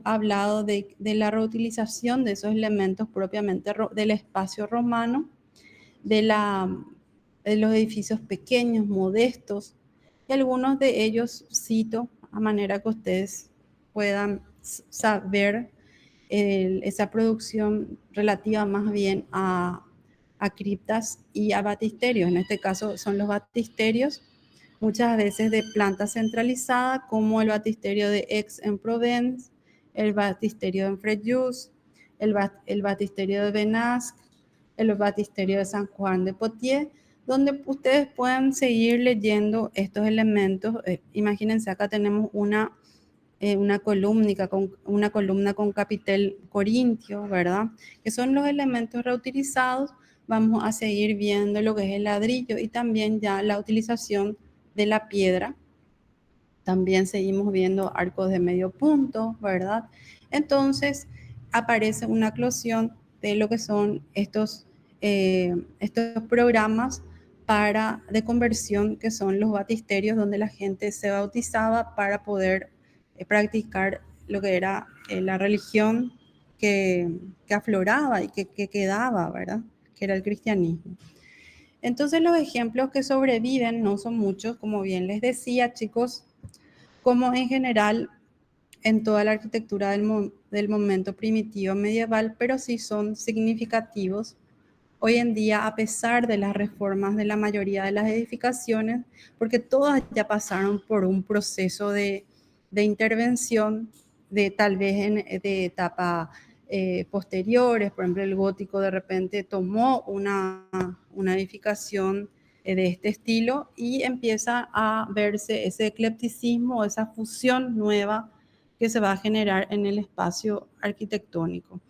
hablado de la reutilización de esos elementos propiamente del espacio romano, de los edificios pequeños, modestos, y algunos de ellos cito a manera que ustedes puedan saber esa producción relativa más bien a criptas y a batisterios. En este caso son los batisterios, muchas veces de planta centralizada, como el batisterio de Aix-en-Provence, el batisterio de Frejus, el batisterio de Benasque, el batisterio de San Juan de Poitiers, donde ustedes puedan seguir leyendo estos elementos. Imagínense, acá tenemos una columna con capitel corintio, ¿verdad? Que son los elementos reutilizados. Vamos a seguir viendo lo que es el ladrillo y también ya la utilización de la piedra. También seguimos viendo arcos de medio punto, ¿verdad? Entonces aparece una eclosión de lo que son estos programas de conversión, que son los batisterios, donde la gente se bautizaba para poder practicar lo que era la religión que afloraba y que quedaba, ¿verdad? Que era el cristianismo. Entonces los ejemplos que sobreviven no son muchos, como bien les decía, chicos, como en general en toda la arquitectura del momento primitivo medieval, pero sí son significativos hoy en día, a pesar de las reformas de la mayoría de las edificaciones, porque todas ya pasaron por un proceso de intervención, de tal vez de etapa posteriores. Por ejemplo, el gótico de repente tomó una edificación de este estilo y empieza a verse ese eclecticismo, esa fusión nueva que se va a generar en el espacio arquitectónico.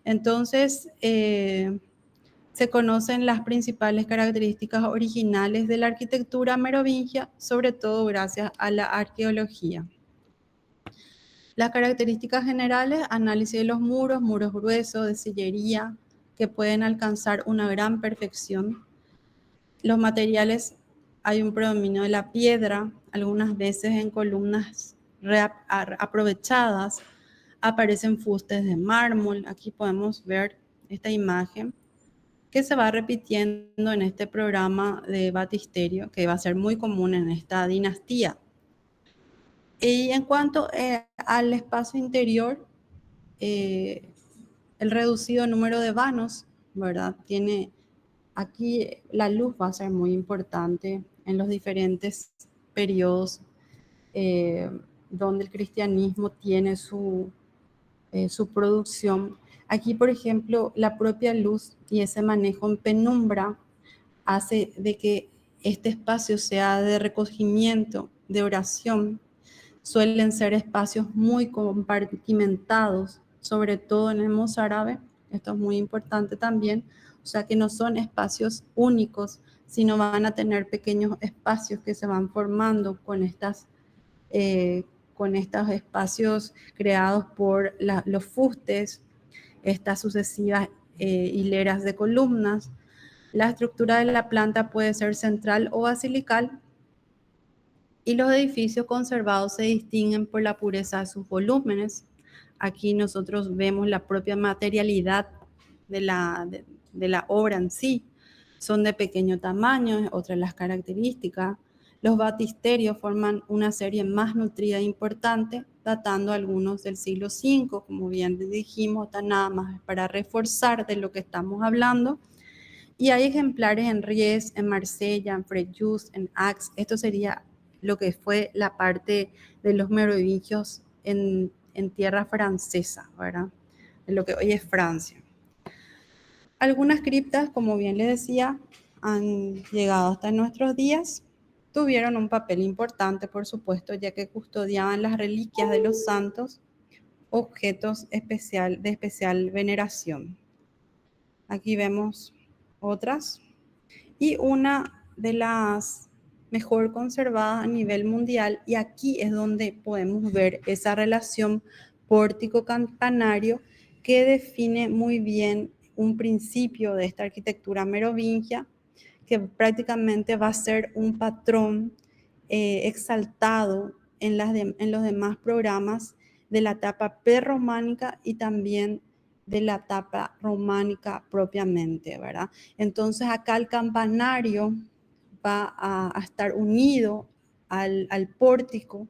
Entonces, se conocen las principales características originales de la arquitectura merovingia, sobre todo gracias a la arqueología. Las características generales: análisis de los muros, muros gruesos, de sillería, que pueden alcanzar una gran perfección. Los materiales: hay un predominio de la piedra, algunas veces en columnas aprovechadas, aparecen fustes de mármol. Aquí podemos ver esta imagen que se va repitiendo en este programa de batisterio, que va a ser muy común en esta dinastía. Y en cuanto al espacio interior, el reducido número de vanos, ¿verdad? Aquí la luz va a ser muy importante en los diferentes periodos donde el cristianismo tiene su producción. Aquí, por ejemplo, la propia luz y ese manejo en penumbra hace de que este espacio sea de recogimiento, de oración. Suelen ser espacios muy compartimentados, sobre todo en el mozárabe. Esto es muy importante también. O sea que no son espacios únicos, sino van a tener pequeños espacios que se van formando con estos espacios creados por los fustes, estas sucesivas hileras de columnas. La estructura de la planta puede ser central o basilical, y los edificios conservados se distinguen por la pureza de sus volúmenes. Aquí nosotros vemos la propia materialidad de la obra en sí. Son de pequeño tamaño, es otra de las características. Los batisterios forman una serie más nutrida e importante, datando algunos del siglo V, como bien dijimos, nada más para reforzar de lo que estamos hablando. Y hay ejemplares en Ries, en Marsella, en Frejus, en Aix. Esto sería lo que fue la parte de los merovingios en tierra francesa, ¿verdad? En lo que hoy es Francia. Algunas criptas, como bien les decía, han llegado hasta nuestros días. Tuvieron un papel importante, por supuesto, ya que custodiaban las reliquias de los santos, objetos de especial veneración. Aquí vemos otras. Y una de las mejor conservadas a nivel mundial, y aquí es donde podemos ver esa relación pórtico-campanario que define muy bien un principio de esta arquitectura merovingia, que prácticamente va a ser un patrón exaltado en los demás programas de la etapa prerrománica y también de la etapa románica propiamente, ¿verdad? Entonces acá el campanario va a estar unido al pórtico,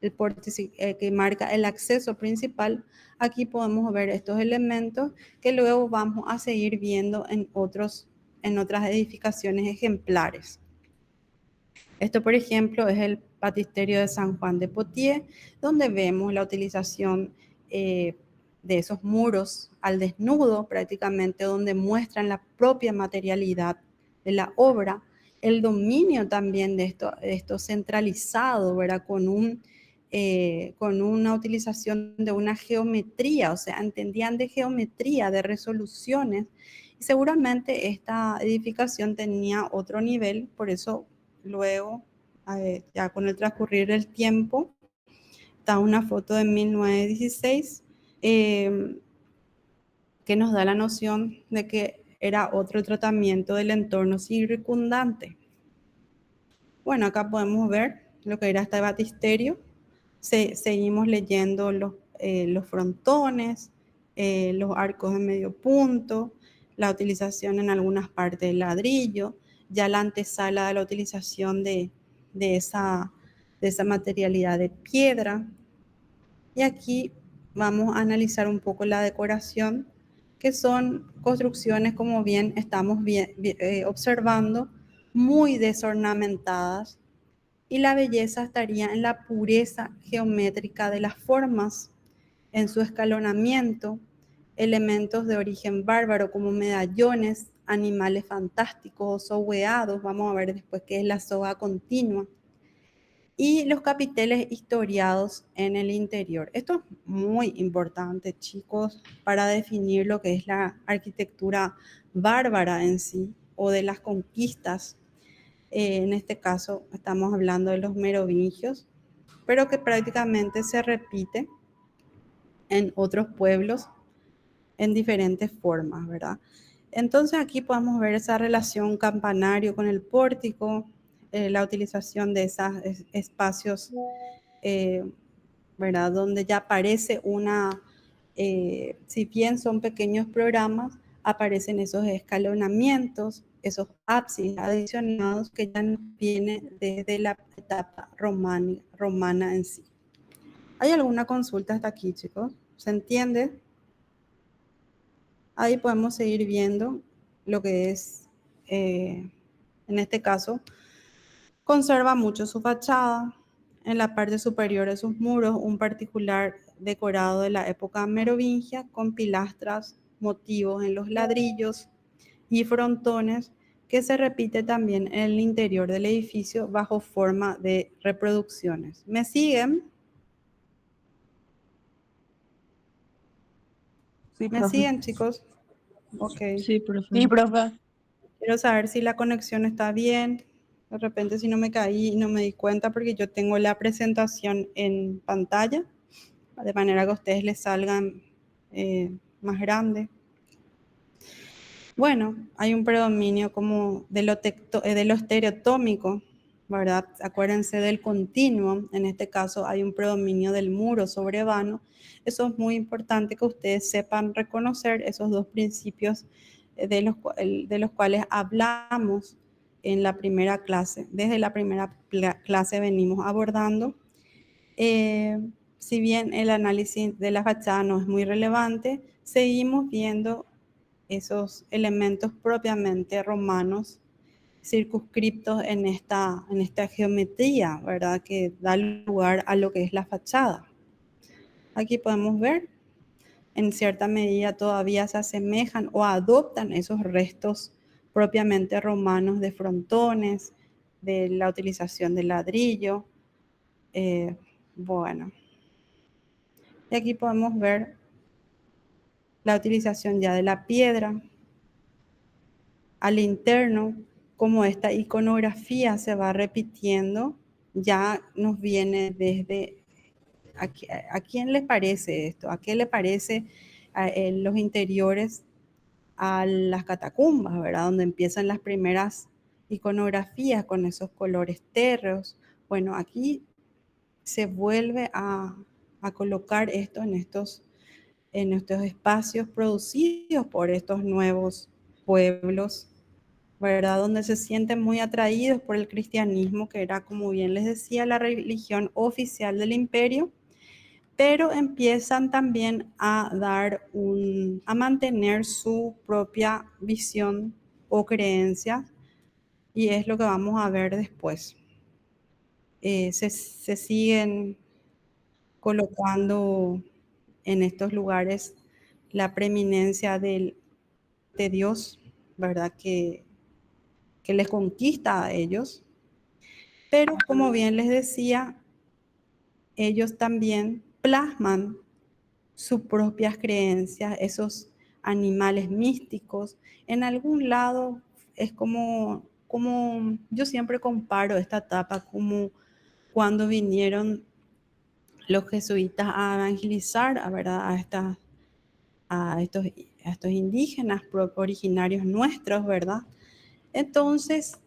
el pórtico que marca el acceso principal. Aquí podemos ver estos elementos que luego vamos a seguir viendo en otras edificaciones ejemplares. Esto, por ejemplo, es el batisterio de San Juan de Poitiers, donde vemos la utilización de esos muros al desnudo, prácticamente, donde muestran la propia materialidad de la obra, el dominio también de esto centralizado, ¿verdad? Con una utilización de una geometría, o sea, entendían de geometría, de resoluciones, y seguramente esta edificación tenía otro nivel, por eso luego, ya con el transcurrir del tiempo, está una foto de 1916 que nos da la noción de que era otro tratamiento del entorno circundante. Bueno, acá podemos ver lo que era este batisterio. Seguimos leyendo los frontones, los arcos de medio punto, la utilización en algunas partes del ladrillo, ya la antesala de la utilización de esa materialidad de piedra. Y aquí vamos a analizar un poco la decoración, que son construcciones, como bien estamos observando, muy desornamentadas, y la belleza estaría en la pureza geométrica de las formas, en su escalonamiento, elementos de origen bárbaro como medallones, animales fantásticos o sogueados, vamos a ver después qué es la soga continua, y los capiteles historiados en el interior. Esto es muy importante, chicos, para definir lo que es la arquitectura bárbara en sí, o de las conquistas. En este caso estamos hablando de los merovingios, pero que prácticamente se repite en otros pueblos en diferentes formas, ¿verdad? Entonces aquí podemos ver esa relación campanario con el pórtico, la utilización de esos espacios, ¿verdad? Donde ya aparece si bien son pequeños programas, aparecen esos escalonamientos, esos ábsides adicionados que ya nos vienen desde la etapa romana en sí. ¿Hay alguna consulta hasta aquí, chicos? ¿Se entiende? Ahí podemos seguir viendo lo que es, en este caso, conserva mucho su fachada. En la parte superior de sus muros, un particular decorado de la época merovingia con pilastras, motivos en los ladrillos y frontones, que se repite también en el interior del edificio bajo forma de reproducciones. ¿Me siguen? Sí, ¿Me profe. siguen, chicos? Ok. Sí, profe. Sí, profe. Quiero saber si la conexión está bien. De repente si no me caí y no me di cuenta, porque yo tengo la presentación en pantalla, de manera que a ustedes les salgan más grande. Bueno, hay un predominio como de lo estereotómico, ¿verdad? Acuérdense del continuo. En este caso hay un predominio del muro sobre vano. Eso es muy importante que ustedes sepan reconocer esos dos principios de los cuales hablamos en la primera clase. Desde la primera clase venimos abordando. Si bien el análisis de la fachada no es muy relevante, seguimos viendo esos elementos propiamente romanos circunscriptos en esta geometría, ¿verdad? Que da lugar a lo que es la fachada. Aquí podemos ver, en cierta medida todavía se asemejan o adoptan esos restos propiamente romanos de frontones, de la utilización del ladrillo. Bueno, y aquí podemos ver la utilización ya de la piedra al interno, como esta iconografía se va repitiendo, ya nos viene desde ¿a quién les parece esto? ¿A qué le parece los interiores a las catacumbas, ¿verdad? Donde empiezan las primeras iconografías con esos colores térreos. Bueno, aquí se vuelve a colocar esto en estos espacios producidos por estos nuevos pueblos, ¿verdad? Donde se sienten muy atraídos por el cristianismo, que era, como bien les decía, la religión oficial del imperio, pero empiezan también a mantener su propia visión o creencia, y es lo que vamos a ver después. Se siguen colocando en estos lugares la preeminencia de Dios, ¿verdad? Que les conquista a ellos. Pero como bien les decía, ellos también plasman sus propias creencias, esos animales místicos. En algún lado es como yo siempre comparo esta etapa como cuando vinieron los jesuitas a evangelizar, ¿verdad? a estos indígenas originarios nuestros, ¿verdad? Entonces,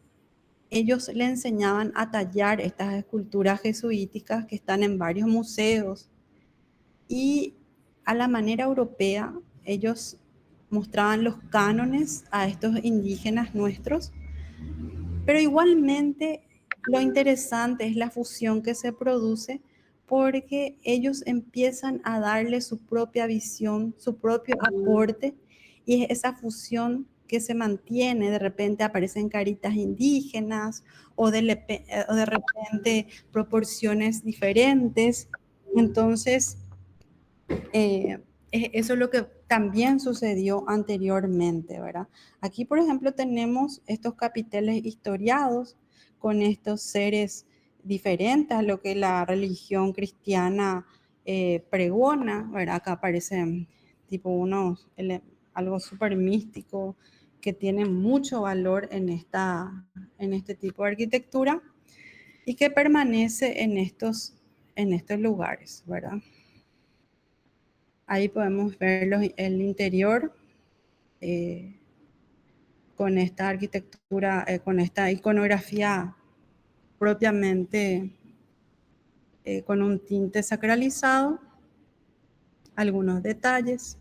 ellos le enseñaban a tallar estas esculturas jesuíticas que están en varios museos y a la manera europea ellos mostraban los cánones a estos indígenas nuestros, pero igualmente lo interesante es la fusión que se produce porque ellos empiezan a darle su propia visión, su propio aporte, y es esa fusión que se mantiene. De repente aparecen caritas indígenas o de repente proporciones diferentes. Entonces, eso es lo que también sucedió anteriormente, ¿verdad? Aquí, por ejemplo, tenemos estos capiteles historiados con estos seres diferentes a lo que la religión cristiana pregona, ¿verdad? Acá aparecen tipo algo súper místico que tiene mucho valor en este tipo de arquitectura y que permanece en estos lugares, ¿verdad? Ahí podemos ver el interior eh, con esta arquitectura, con esta iconografía propiamente con un tinte sacralizado, algunos detalles.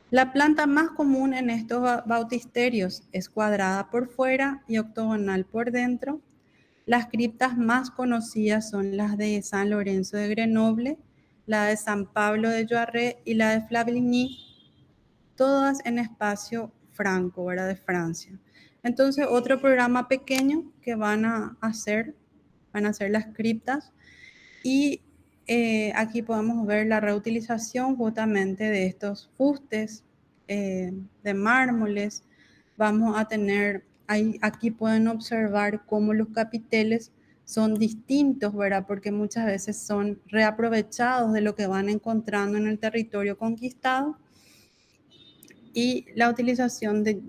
La planta más común en estos bautisterios es cuadrada por fuera y octogonal por dentro. Las criptas más conocidas son las de San Lorenzo de Grenoble, la de San Pablo de Joarre y la de Flavigny, todas en espacio franco, ¿verdad? De Francia. Entonces, otro programa pequeño que van a hacer las criptas, y aquí podemos ver la reutilización justamente de estos fustes de mármoles. Vamos a tener, aquí pueden observar cómo los capiteles son distintos, ¿verdad? Porque muchas veces son reaprovechados de lo que van encontrando en el territorio conquistado, y la utilización de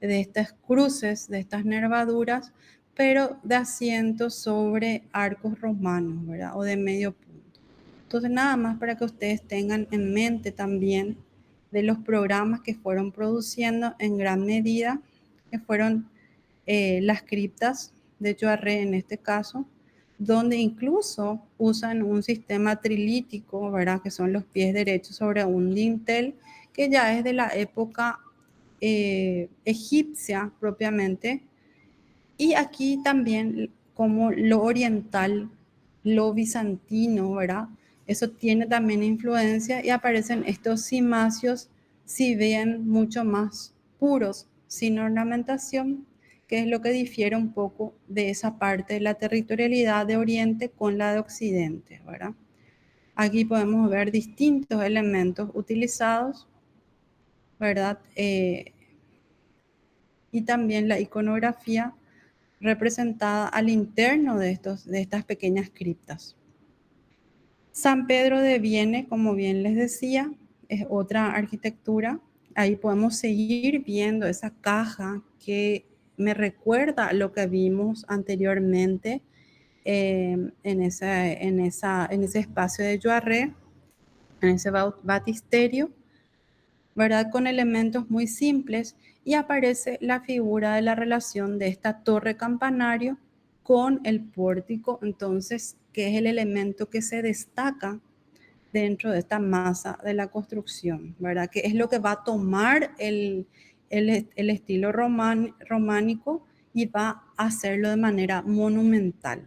estas cruces, de estas nervaduras, pero de asientos sobre arcos romanos, ¿verdad? O de medio punto. Entonces, nada más para que ustedes tengan en mente también de los programas que fueron produciendo en gran medida, que fueron las criptas de Joarre en este caso, donde incluso usan un sistema trilítico, ¿verdad? Que son los pies derechos sobre un dintel, que ya es de la época egipcia propiamente. Y aquí también como lo oriental, lo bizantino, ¿verdad? Eso tiene también influencia y aparecen estos cimacios, si bien mucho más puros, sin ornamentación, que es lo que difiere un poco de esa parte de la territorialidad de Oriente con la de Occidente, ¿verdad? Aquí podemos ver distintos elementos utilizados, ¿verdad? Y también la iconografía representada al interno de estas pequeñas criptas. San Pedro de Viene, como bien les decía, es otra arquitectura. Ahí podemos seguir viendo esa caja que me recuerda a lo que vimos anteriormente en ese espacio de Joarre, en ese batisterio, ¿verdad? Con elementos muy simples, y aparece la figura de la relación de esta torre campanario con el pórtico, entonces, que es el elemento que se destaca dentro de esta masa de la construcción, ¿verdad? Que es lo que va a tomar el estilo románico y va a hacerlo de manera monumental.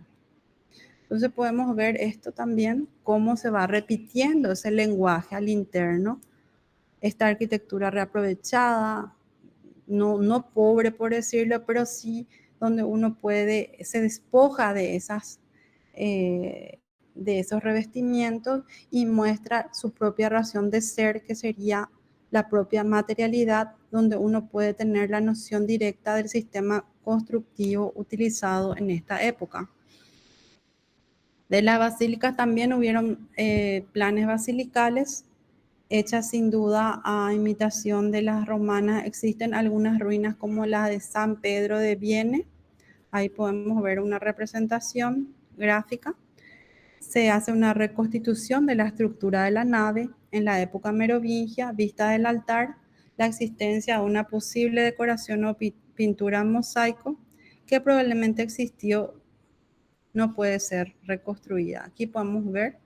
Entonces podemos ver esto también, cómo se va repitiendo ese lenguaje al interno, esta arquitectura reaprovechada, no pobre por decirlo, pero sí donde uno se despoja de esos revestimientos y muestra su propia razón de ser, que sería la propia materialidad, donde uno puede tener la noción directa del sistema constructivo utilizado en esta época. De las basílicas también hubieron planes basilicales hechas sin duda a imitación de las romanas. Existen algunas ruinas como la de San Pedro de Viene. Ahí podemos ver una representación gráfica. Se hace una reconstitución de la estructura de la nave en la época merovingia, vista del altar, la existencia de una posible decoración o pintura en mosaico que probablemente existió, no puede ser reconstruida. Aquí podemos ver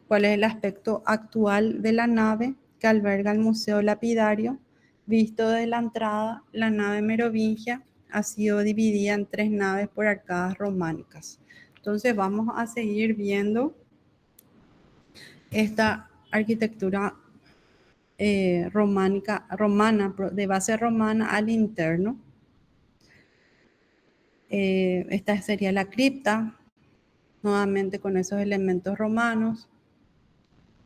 cuál es el aspecto actual de la nave que alberga el Museo Lapidario. Visto desde la entrada, la nave merovingia ha sido dividida en 3 naves por arcadas románicas. Entonces vamos a seguir viendo esta arquitectura romana, de base romana al interno. Esta sería la cripta, nuevamente con esos elementos romanos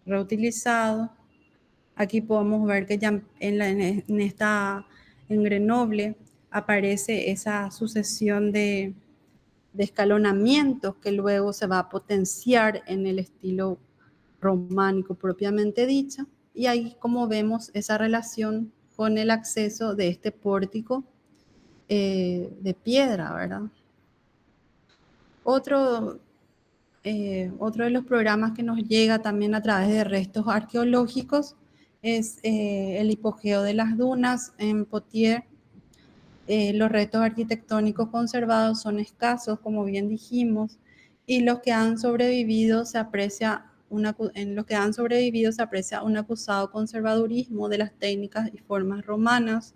reutilizados. Aquí podemos ver que ya en Grenoble aparece esa sucesión de escalonamientos que luego se va a potenciar en el estilo románico propiamente dicho. Y ahí como vemos esa relación con el acceso de este pórtico de piedra, ¿verdad? Otro de los programas que nos llega también a través de restos arqueológicos es el hipogeo de las dunas en Poitiers. Los restos arquitectónicos conservados son escasos, como bien dijimos, y los que han sobrevivido se aprecia en los que han sobrevivido se aprecia un acusado conservadurismo de las técnicas y formas romanas.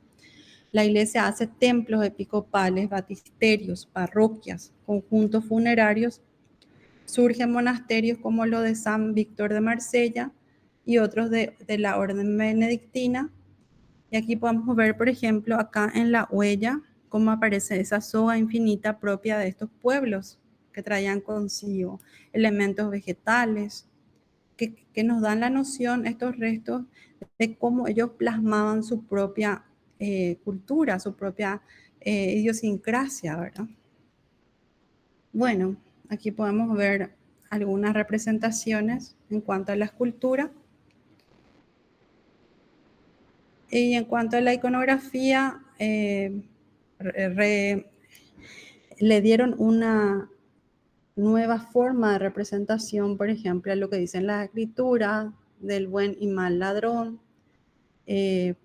La iglesia hace templos episcopales, batisterios, parroquias, conjuntos funerarios. Surgen monasterios como los de San Víctor de Marsella y otros de la orden benedictina. Y aquí podemos ver, por ejemplo, acá en la huella, cómo aparece esa soga infinita propia de estos pueblos que traían consigo elementos vegetales, que nos dan la noción, estos restos, de cómo ellos plasmaban su propia cultura, su propia idiosincrasia, ¿verdad? Bueno, aquí podemos ver algunas representaciones en cuanto a la escultura. Y en cuanto a la iconografía, le dieron una nueva forma de representación, por ejemplo, a lo que dicen las escrituras del buen y mal ladrón.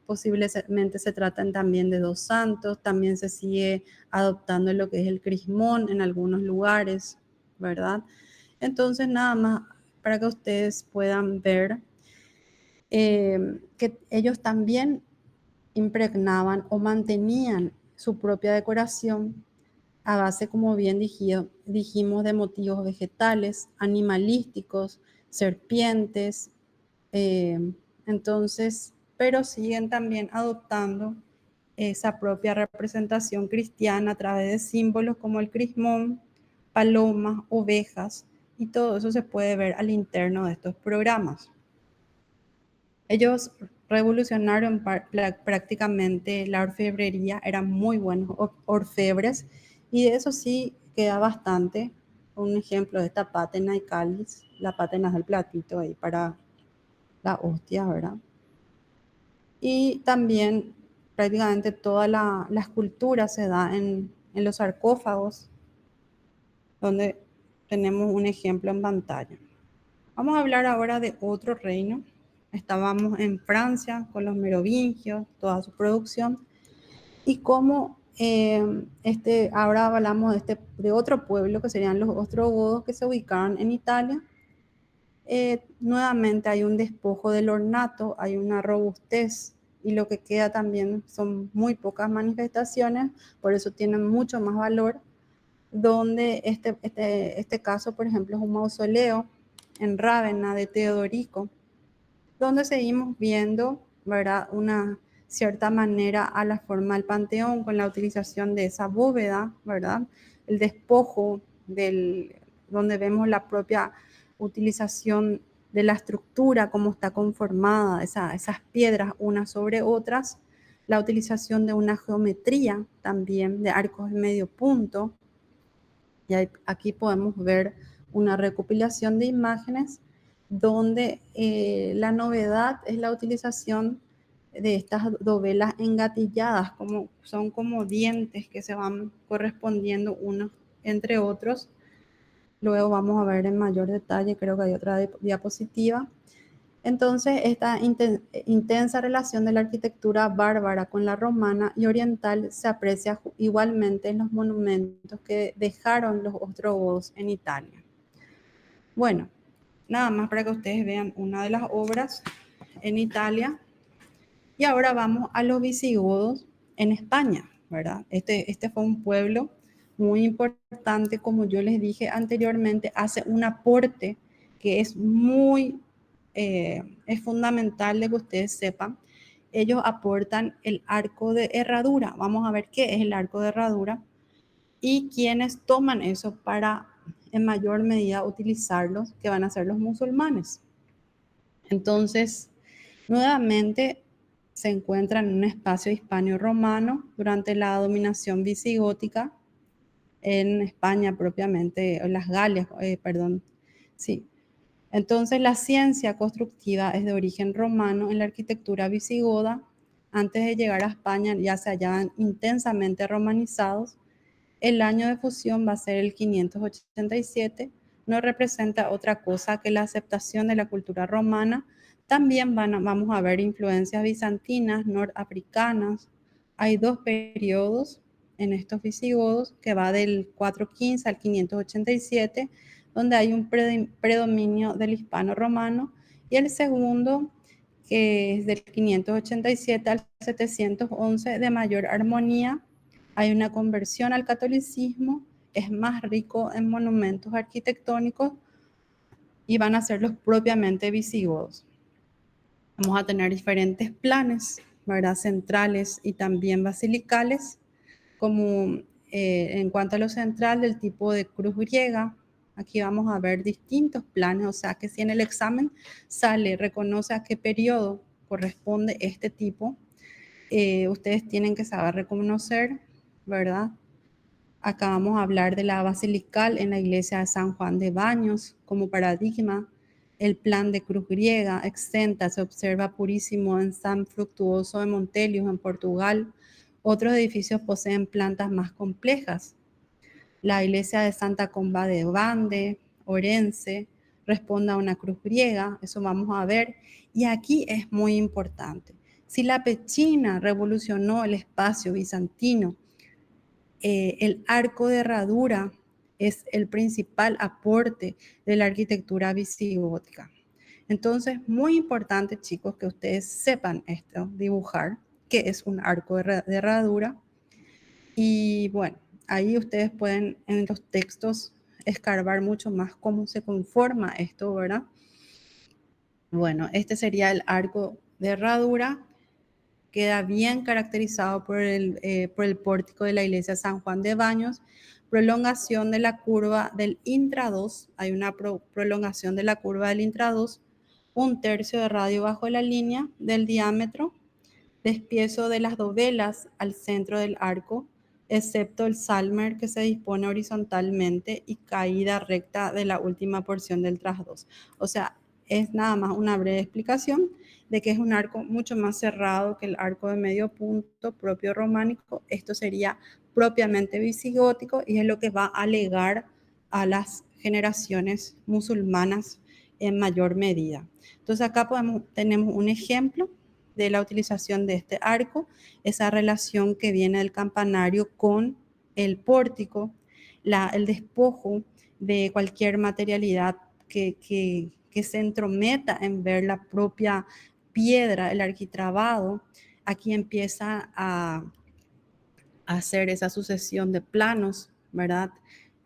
Posiblemente se tratan también de 2 santos, también se sigue adoptando lo que es el crismón en algunos lugares, ¿verdad? Entonces, nada más para que ustedes puedan ver que ellos también impregnaban o mantenían su propia decoración a base, como bien dijimos, de motivos vegetales, animalísticos, serpientes. Entonces, pero siguen también adoptando esa propia representación cristiana a través de símbolos como el crismón, palomas, ovejas, y todo eso se puede ver al interno de estos programas. Ellos revolucionaron prácticamente la orfebrería, eran muy buenos orfebres, y de eso sí queda bastante. Un ejemplo de esta pátena y cáliz, la pátena es el platito ahí para la hostia, ¿verdad? Y también prácticamente toda la escultura se da en los sarcófagos, donde tenemos un ejemplo en pantalla. Vamos a hablar ahora de otro reino. Estábamos en Francia con los merovingios, toda su producción, y cómo ahora hablamos de otro pueblo que serían los ostrogodos que se ubicaban en Italia. Nuevamente hay un despojo del ornato, hay una robustez, y lo que queda también son muy pocas manifestaciones, por eso tienen mucho más valor, donde este caso, por ejemplo, es un mausoleo en Rávena de Teodorico, donde seguimos viendo, ¿verdad?, una cierta manera a la forma del panteón con la utilización de esa bóveda, ¿verdad?, el despojo donde vemos la propia utilización de la estructura, cómo está conformada, esas piedras unas sobre otras, la utilización de una geometría también de arcos de medio punto. Y aquí podemos ver una recopilación de imágenes donde la novedad es la utilización de estas dovelas engatilladas, son como dientes que se van correspondiendo unos entre otros. Luego vamos a ver en mayor detalle, creo que hay otra diapositiva. Entonces, esta intensa relación de la arquitectura bárbara con la romana y oriental se aprecia igualmente en los monumentos que dejaron los ostrogodos en Italia. Bueno, nada más para que ustedes vean una de las obras en Italia. Y ahora vamos a los visigodos en España, ¿verdad? Este fue un pueblo muy importante, como yo les dije anteriormente, hace un aporte que es es fundamental de que ustedes sepan. Ellos aportan el arco de herradura. Vamos a ver qué es el arco de herradura y quiénes toman eso para en mayor medida utilizarlos, que van a ser los musulmanes. Entonces, nuevamente se encuentra en un espacio hispano-romano durante la dominación visigótica en España propiamente, en las Galias, perdón, sí. Entonces la ciencia constructiva es de origen romano en la arquitectura visigoda. Antes de llegar a España ya se hallaban intensamente romanizados. El año de fusión va a ser el 587. No representa otra cosa que la aceptación de la cultura romana. También vamos a ver influencias bizantinas, norafricanas. Hay dos periodos en estos visigodos que va del 415 al 587, donde hay un predominio del hispano romano, y el segundo, que es del 587 al 711, de mayor armonía. Hay una conversión al catolicismo, es más rico en monumentos arquitectónicos y van a ser los propiamente visigodos. Vamos a tener diferentes planes, ¿verdad? Centrales y también basilicales, como en cuanto a lo central del tipo de cruz griega. Aquí vamos a ver distintos planes, o sea que si en el examen reconoce a qué periodo corresponde este tipo, ustedes tienen que saber reconocer, ¿verdad? Acá vamos a hablar de la basilical en la iglesia de San Juan de Baños como paradigma. El plan de cruz griega exenta se observa purísimo en San Fructuoso de Montelius, en Portugal. Otros edificios poseen plantas más complejas. La iglesia de Santa Comba de Bande, Orense, responde a una cruz griega, eso vamos a ver. Y aquí es muy importante. Si la Pechina revolucionó el espacio bizantino, el arco de herradura es el principal aporte de la arquitectura visigótica. Entonces, muy importante, chicos, que ustedes sepan esto, dibujar, qué es un arco de herradura. Y bueno, ahí ustedes pueden en los textos escarbar mucho más cómo se conforma esto, ¿verdad? Bueno, este sería el arco de herradura. Queda bien caracterizado por el pórtico de la iglesia San Juan de Baños, prolongación de la curva del intrados, hay una prolongación de la curva del intrados, 1/3 de radio bajo la línea del diámetro, despiezo de las dovelas al centro del arco, excepto el salmer que se dispone horizontalmente y caída recta de la última porción del trasdos. O sea, es nada más una breve explicación de que es un arco mucho más cerrado que el arco de medio punto propio románico. Esto sería propiamente visigótico y es lo que va a legar a las generaciones musulmanas en mayor medida. Entonces acá tenemos un ejemplo de la utilización de este arco, esa relación que viene del campanario con el pórtico, el despojo de cualquier materialidad que se entrometa en ver la propia piedra, el arquitrabado. Aquí empieza a hacer esa sucesión de planos, ¿verdad?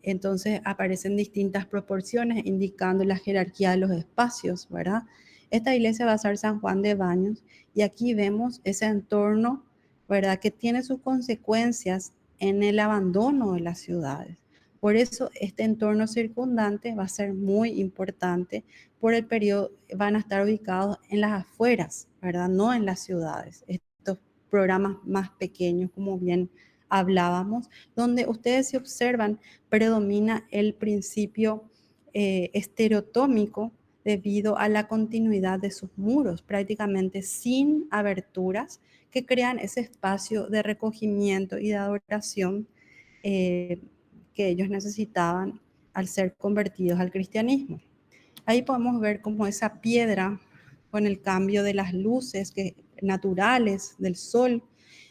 Entonces aparecen distintas proporciones indicando la jerarquía de los espacios, ¿verdad? Esta iglesia va a ser San Juan de Baños y aquí vemos ese entorno, ¿verdad? Que tiene sus consecuencias en el abandono de las ciudades. Por eso este entorno circundante va a ser muy importante por el periodo, van a estar ubicados en las afueras, ¿verdad? No en las ciudades. Estos programas más pequeños, como bien hablábamos, donde ustedes se observan, predomina el principio estereotómico debido a la continuidad de sus muros, prácticamente sin aberturas, que crean ese espacio de recogimiento y de adoración que ellos necesitaban al ser convertidos al cristianismo. Ahí podemos ver cómo esa piedra, con el cambio de las luces naturales del sol,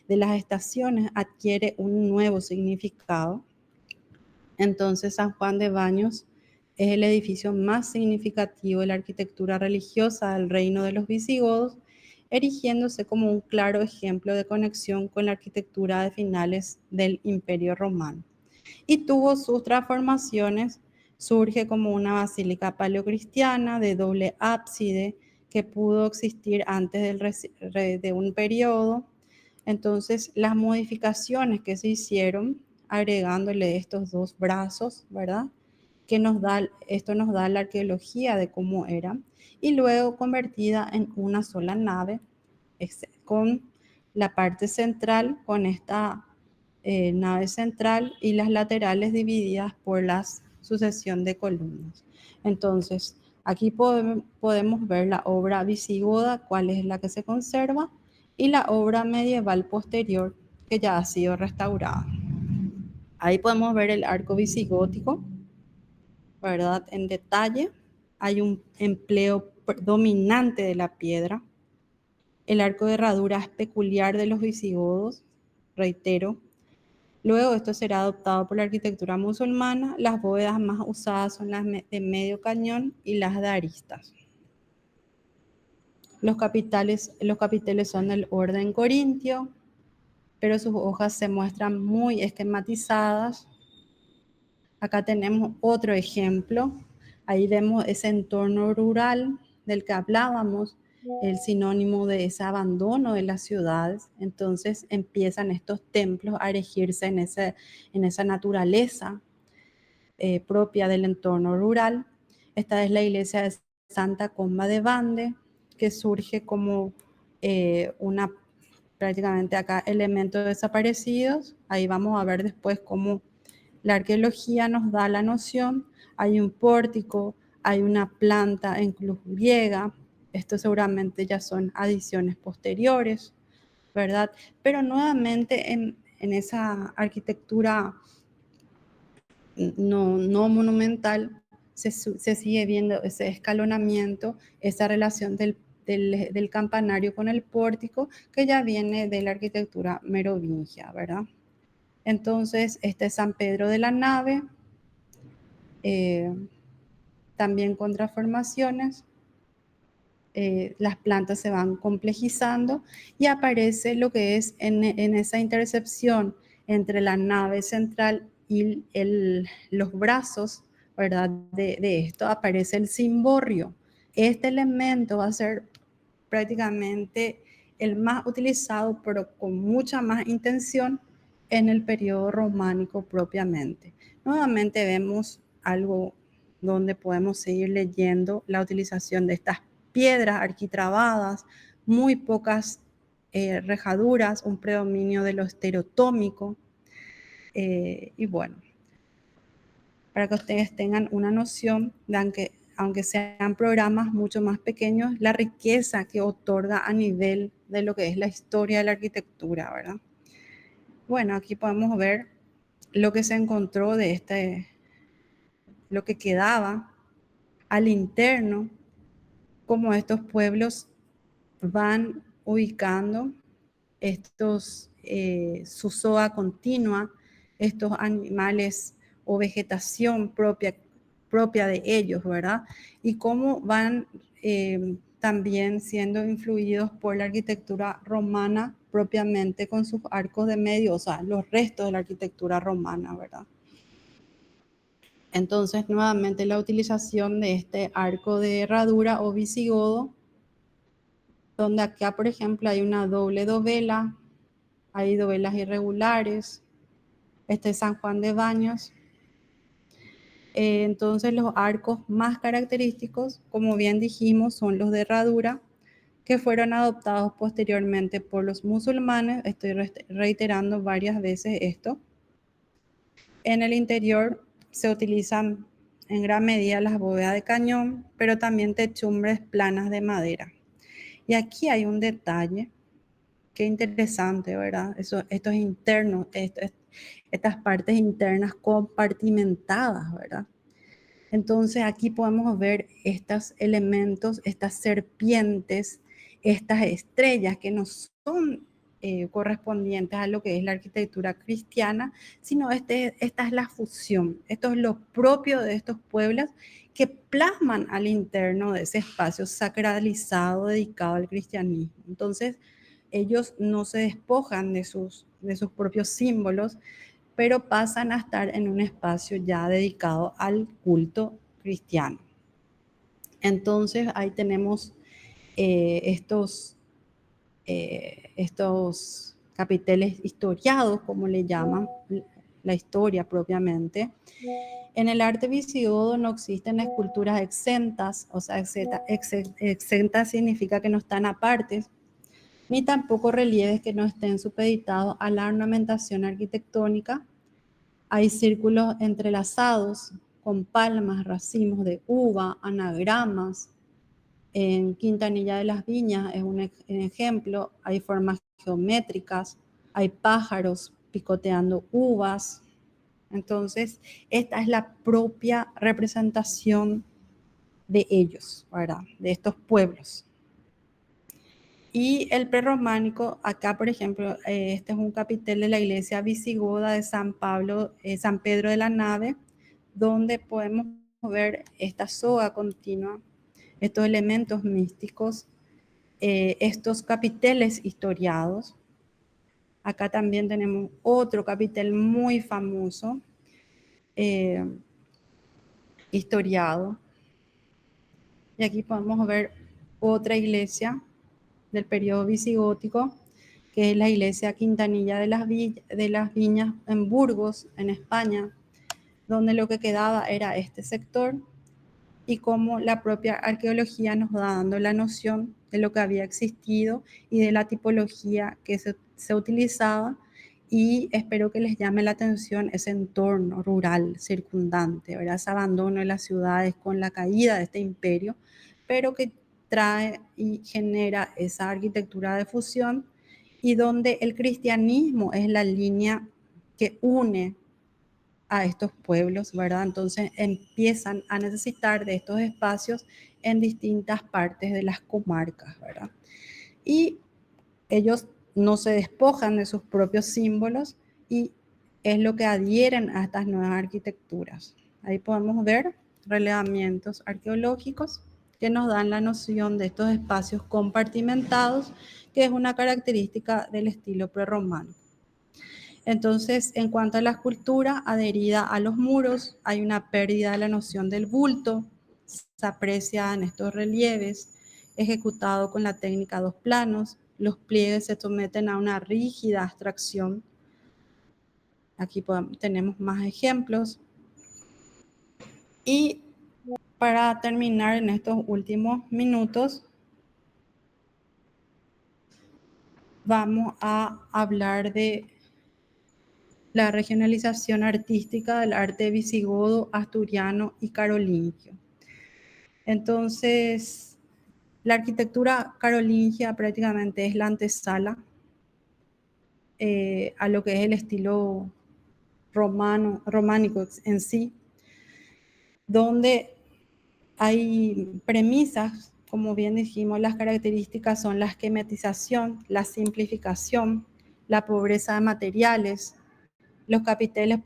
de las estaciones, adquiere un nuevo significado. Entonces San Juan de Baños es el edificio más significativo de la arquitectura religiosa del reino de los visigodos, erigiéndose como un claro ejemplo de conexión con la arquitectura de finales del Imperio Romano. Y tuvo sus transformaciones, surge como una basílica paleocristiana de doble ábside que pudo existir antes de un periodo. Entonces, las modificaciones que se hicieron, agregándole estos dos brazos, ¿verdad? Esto nos da la arqueología de cómo era, y luego convertida en una sola nave, con la parte central, con esta nave central y las laterales divididas por la sucesión de columnas. Entonces, aquí podemos ver la obra visigoda, cuál es la que se conserva, y la obra medieval posterior, que ya ha sido restaurada. Ahí podemos ver el arco visigótico, ¿verdad? En detalle, hay un empleo dominante de la piedra. El arco de herradura es peculiar de los visigodos, reitero. Luego esto será adoptado por la arquitectura musulmana. Las bóvedas más usadas son las de medio cañón y las de aristas. Los capiteles son del orden corintio, pero sus hojas se muestran muy esquematizadas. Acá tenemos otro ejemplo. Ahí vemos ese entorno rural del que hablábamos, el sinónimo de ese abandono de las ciudades. Entonces empiezan estos templos a erigirse en esa naturaleza propia del entorno rural. Esta es la iglesia de Santa Comba de Bande, que surge como prácticamente acá, elementos desaparecidos. Ahí vamos a ver después cómo la arqueología nos da la noción. Hay un pórtico, hay una planta en cruz griega. Esto seguramente ya son adiciones posteriores, ¿verdad? Pero nuevamente en esa arquitectura no monumental se sigue viendo ese escalonamiento, esa relación del campanario con el pórtico, que ya viene de la arquitectura merovingia, ¿verdad? Entonces, este es San Pedro de la Nave, también con transformaciones. Las plantas se van complejizando y aparece lo que es en esa intercepción entre la nave central y los brazos, ¿verdad? De esto aparece el cimborrio. Este elemento va a ser prácticamente el más utilizado, pero con mucha más intención en el periodo románico propiamente. Nuevamente vemos algo donde podemos seguir leyendo la utilización de estas piedras arquitrabadas, muy pocas rejaduras, un predominio de lo estereotómico. Y bueno, para que ustedes tengan una noción de que aunque sean programas mucho más pequeños, la riqueza que otorga a nivel de lo que es la historia de la arquitectura, ¿verdad? Bueno, aquí podemos ver lo que se encontró de lo que quedaba al interno, cómo estos pueblos van ubicando su zoa continua, estos animales o vegetación propia de ellos, ¿verdad? Y cómo van también siendo influidos por la arquitectura romana propiamente con sus arcos de medio, o sea, los restos de la arquitectura romana, ¿verdad? Entonces, nuevamente la utilización de este arco de herradura o visigodo, donde acá, por ejemplo, hay una doble dovela, hay dovelas irregulares, este es San Juan de Baños. Entonces, los arcos más característicos, como bien dijimos, son los de herradura, que fueron adoptados posteriormente por los musulmanes. Estoy reiterando varias veces esto. En el interior se utilizan en gran medida las bóvedas de cañón, pero también techumbres planas de madera. Y aquí hay un detalle, qué interesante, ¿verdad? Estos internos, estas partes internas compartimentadas, ¿verdad? Entonces aquí podemos ver estos elementos, estas serpientes, estas estrellas que no son correspondientes a lo que es la arquitectura cristiana, sino esta es la fusión. Esto es lo propio de estos pueblos que plasman al interno de ese espacio sacralizado dedicado al cristianismo. Entonces, ellos no se despojan de sus propios símbolos, pero pasan a estar en un espacio ya dedicado al culto cristiano. Entonces, ahí tenemos estos capiteles historiados, como le llaman, la historia propiamente. En el arte visigodo no existen esculturas exentas, o sea, exentas significa que no están apartes, ni tampoco relieves que no estén supeditados a la ornamentación arquitectónica. Hay círculos entrelazados con palmas, racimos de uva, anagramas. En Quintanilla de las Viñas es un ejemplo, hay formas geométricas, hay pájaros picoteando uvas. Entonces, esta es la propia representación de ellos, ¿verdad? De estos pueblos. Y el prerrománico, acá por ejemplo, este es un capitel de la iglesia visigoda de San Pedro de la Nave, donde podemos ver esta soga continua, estos elementos místicos, estos capiteles historiados. Acá también tenemos otro capitel muy famoso, historiado. Y aquí podemos ver otra iglesia del periodo visigótico, que es la iglesia Quintanilla de las Viñas en Burgos, en España, donde lo que quedaba era este sector, y cómo la propia arqueología nos va dando la noción de lo que había existido y de la tipología que se utilizaba, y espero que les llame la atención ese entorno rural circundante, ¿verdad? Ese abandono de las ciudades con la caída de este imperio, pero que trae y genera esa arquitectura de fusión, y donde el cristianismo es la línea que une a estos pueblos, ¿verdad? Entonces empiezan a necesitar de estos espacios en distintas partes de las comarcas, ¿verdad? Y ellos no se despojan de sus propios símbolos, y es lo que adhieren a estas nuevas arquitecturas. Ahí podemos ver relevamientos arqueológicos que nos dan la noción de estos espacios compartimentados, que es una característica del estilo prerrománico. Entonces, en cuanto a la escultura adherida a los muros, hay una pérdida de la noción del bulto. Se aprecia en estos relieves, ejecutado con la técnica dos planos. Los pliegues se someten a una rígida abstracción. Aquí tenemos más ejemplos. Y para terminar en estos últimos minutos, vamos a hablar de la regionalización artística del arte visigodo, asturiano y carolingio. Entonces, la arquitectura carolingia prácticamente es la antesala a lo que es el estilo románico en sí, donde hay premisas, como bien dijimos, las características son la esquematización, la simplificación, la pobreza de materiales, los capiteles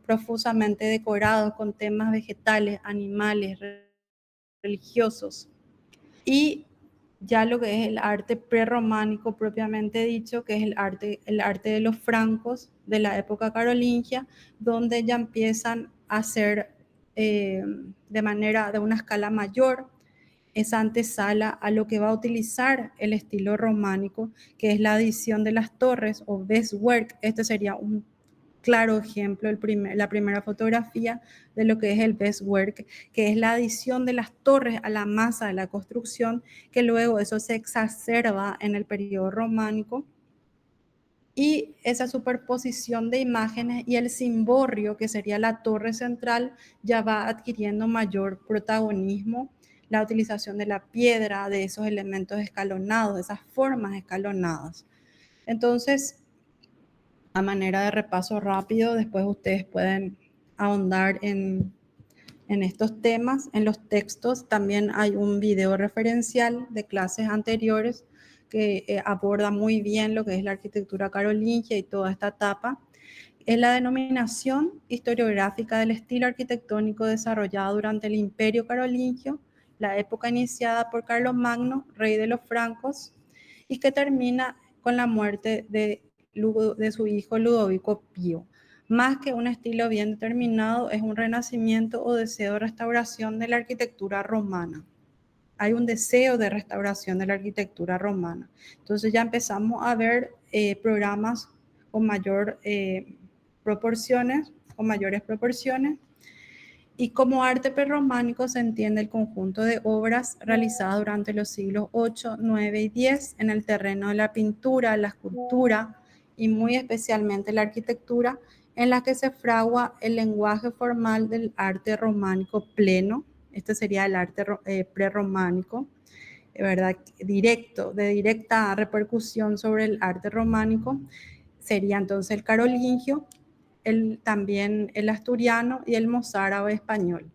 profusamente decorados con temas vegetales, animales, religiosos. Y ya lo que es el arte prerrománico propiamente dicho, que es el arte de los francos de la época carolingia, donde ya empiezan a hacer de una escala mayor esa antesala a lo que va a utilizar el estilo románico, que es la adición de las torres o bestwork. Este sería un claro ejemplo, la primera fotografía de lo que es el bestwork, que es la adición de las torres a la masa de la construcción, que luego eso se exacerba en el periodo románico, y esa superposición de imágenes y el cimborrio, que sería la torre central, ya va adquiriendo mayor protagonismo, la utilización de la piedra, de esos elementos escalonados, de esas formas escalonadas. Entonces, a manera de repaso rápido, después ustedes pueden ahondar en estos temas, en los textos. También hay un video referencial de clases anteriores que aborda muy bien lo que es la arquitectura carolingia y toda esta etapa, es la denominación historiográfica del estilo arquitectónico desarrollado durante el Imperio Carolingio, la época iniciada por Carlomagno, rey de los francos, y que termina con la muerte de su hijo Ludovico Pío. Más que un estilo bien determinado, es un renacimiento o deseo de restauración de la arquitectura romana. Hay un deseo de restauración de la arquitectura romana. Entonces ya empezamos a ver programas con mayores proporciones. Y como arte prerrománico se entiende el conjunto de obras realizadas durante los siglos 8, 9 y 10 en el terreno de la pintura, la escultura y muy especialmente la arquitectura, en la que se fragua el lenguaje formal del arte románico pleno. Este sería el arte prerrománico, ¿verdad? De directa repercusión sobre el arte románico. Sería entonces el carolingio, también el asturiano y el mozárabe español.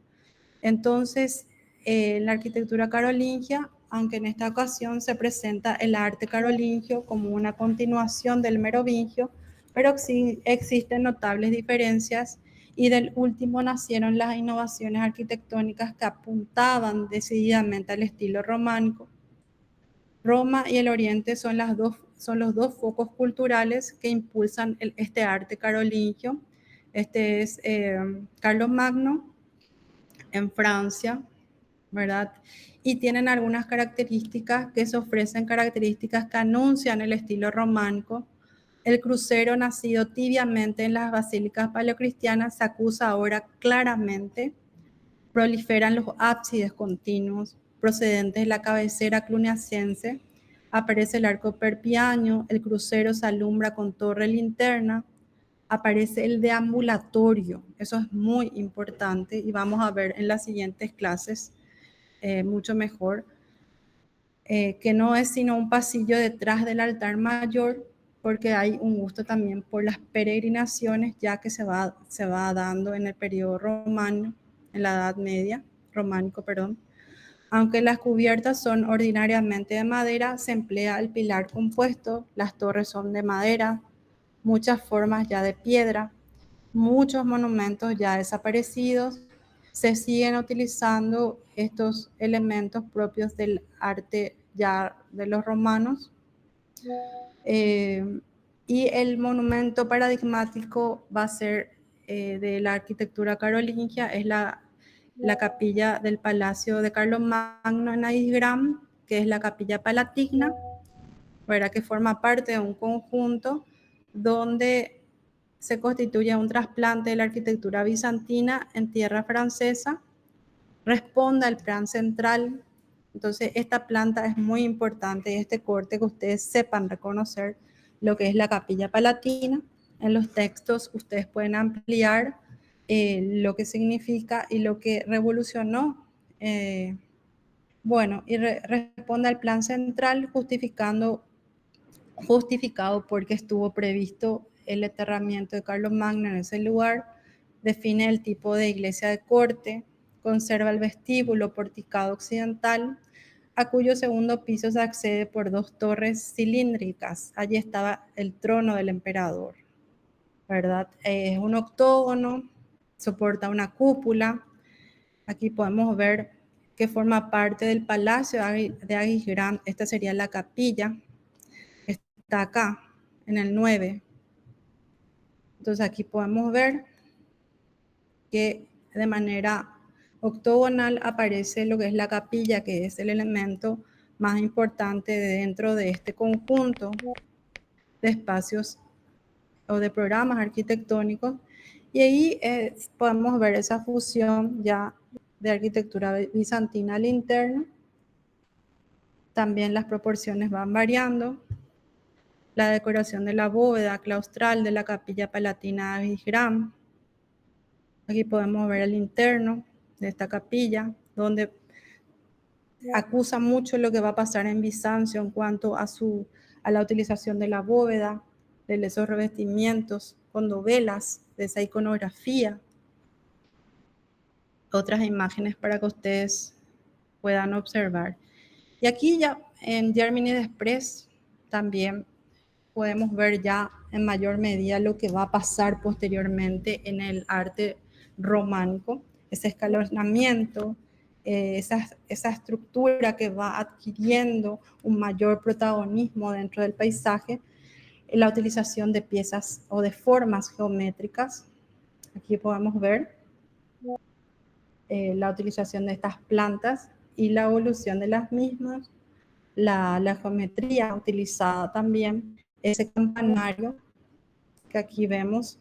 Entonces, la arquitectura carolingia, aunque en esta ocasión se presenta el arte carolingio como una continuación del merovingio, pero sí existen notables diferencias y del último nacieron las innovaciones arquitectónicas que apuntaban decididamente al estilo románico. Roma y el Oriente son los dos focos culturales que impulsan este arte carolingio. Este es Carlomagno en Francia, ¿verdad? Y tienen algunas características que se ofrecen, características que anuncian el estilo románico. El crucero nacido tibiamente en las basílicas paleocristianas se acusa ahora claramente. Proliferan los ábsides continuos procedentes de la cabecera cluniacense. Aparece el arco perpiaño, el crucero se alumbra con torre linterna. Aparece el deambulatorio, eso es muy importante y vamos a ver en las siguientes clases mucho mejor, que no es sino un pasillo detrás del altar mayor, porque hay un gusto también por las peregrinaciones, ya que se va dando en el periodo romano, en la Edad Media, románico, perdón. Aunque las cubiertas son ordinariamente de madera, se emplea el pilar compuesto, las torres son de madera, muchas formas ya de piedra, muchos monumentos ya desaparecidos. Se siguen utilizando estos elementos propios del arte ya de los romanos. Y el monumento paradigmático va a ser de la arquitectura carolingia, es la capilla del Palacio de Carlomagno en Aisgram, que es la Capilla Palatina, ¿verdad? Que forma parte de un conjunto donde se constituye un trasplante de la arquitectura bizantina en tierra francesa, responde al plan central. Entonces, esta planta es muy importante, este corte, que ustedes sepan reconocer lo que es la Capilla Palatina. En los textos ustedes pueden ampliar lo que significa y lo que revolucionó. Bueno, y responde al plan central justificado porque estuvo previsto el enterramiento de Carlomagno en ese lugar, define el tipo de iglesia de corte, conserva el vestíbulo porticado occidental, a cuyo segundo piso se accede por dos torres cilíndricas. Allí estaba el trono del emperador, ¿verdad? Es un octógono, soporta una cúpula. Aquí podemos ver que forma parte del Palacio de Aquisgrán. Esta sería la capilla. Está acá, en el 9. Entonces aquí podemos ver que de manera octogonal aparece lo que es la capilla, que es el elemento más importante dentro de este conjunto de espacios o de programas arquitectónicos. Y ahí podemos ver esa fusión ya de arquitectura bizantina al interno. También las proporciones van variando. La decoración de la bóveda claustral de la capilla palatina de Aquisgrán. Aquí podemos ver el interno de esta capilla, donde acusa mucho lo que va a pasar en Bizancio en cuanto a la utilización de la bóveda, de esos revestimientos con dovelas, de esa iconografía. Otras imágenes para que ustedes puedan observar. Y aquí ya en Germany Express también podemos ver ya en mayor medida lo que va a pasar posteriormente en el arte románico, ese escalonamiento, esa estructura que va adquiriendo un mayor protagonismo dentro del paisaje, la utilización de piezas o de formas geométricas. Aquí podemos ver la utilización de estas plantas y la evolución de las mismas, la geometría utilizada también, ese campanario que aquí vemos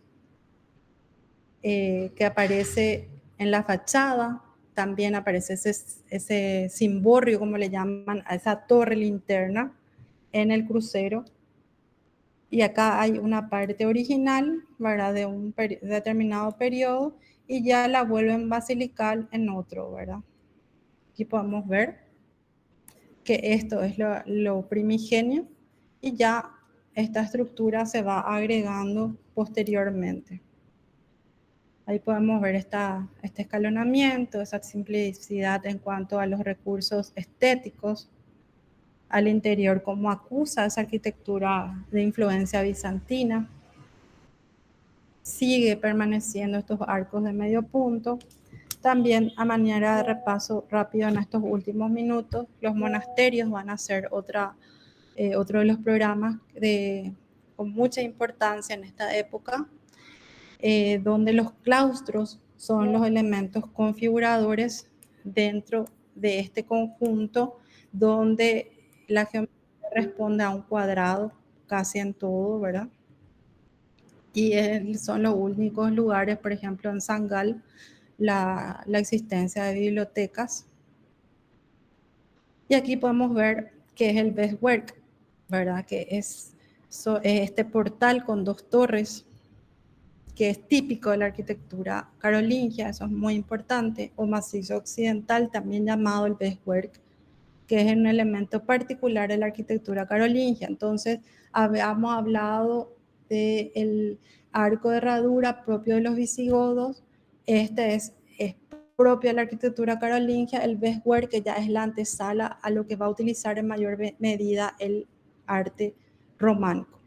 que aparece en la fachada, también aparece ese cimborrio, como le llaman, a esa torre linterna en el crucero. Y acá hay una parte original, ¿verdad? De un determinado periodo y ya la vuelven basilical en otro, ¿verdad? Aquí podemos ver que esto es lo primigenio y ya esta estructura se va agregando posteriormente. Ahí podemos ver este escalonamiento, esa simplicidad en cuanto a los recursos estéticos al interior, como acusa esa arquitectura de influencia bizantina. Sigue permaneciendo estos arcos de medio punto. También, a manera de repaso rápido en estos últimos minutos, los monasterios van a ser otro de los programas con mucha importancia en esta época, donde los claustros son los elementos configuradores dentro de este conjunto, donde la geometría responde a un cuadrado casi en todo, ¿verdad? Y son los únicos lugares, por ejemplo, en Sangal, la existencia de bibliotecas. Y aquí podemos ver que es el Bestwork, ¿verdad? Que es este portal con dos torres, que es típico de la arquitectura carolingia, eso es muy importante, o macizo occidental, también llamado el Bestwork, que es un elemento particular de la arquitectura carolingia. Entonces, habíamos hablado del arco de herradura propio de los visigodos, este es propio de la arquitectura carolingia, el Bestwork, que ya es la antesala a lo que va a utilizar en mayor medida el arte románico.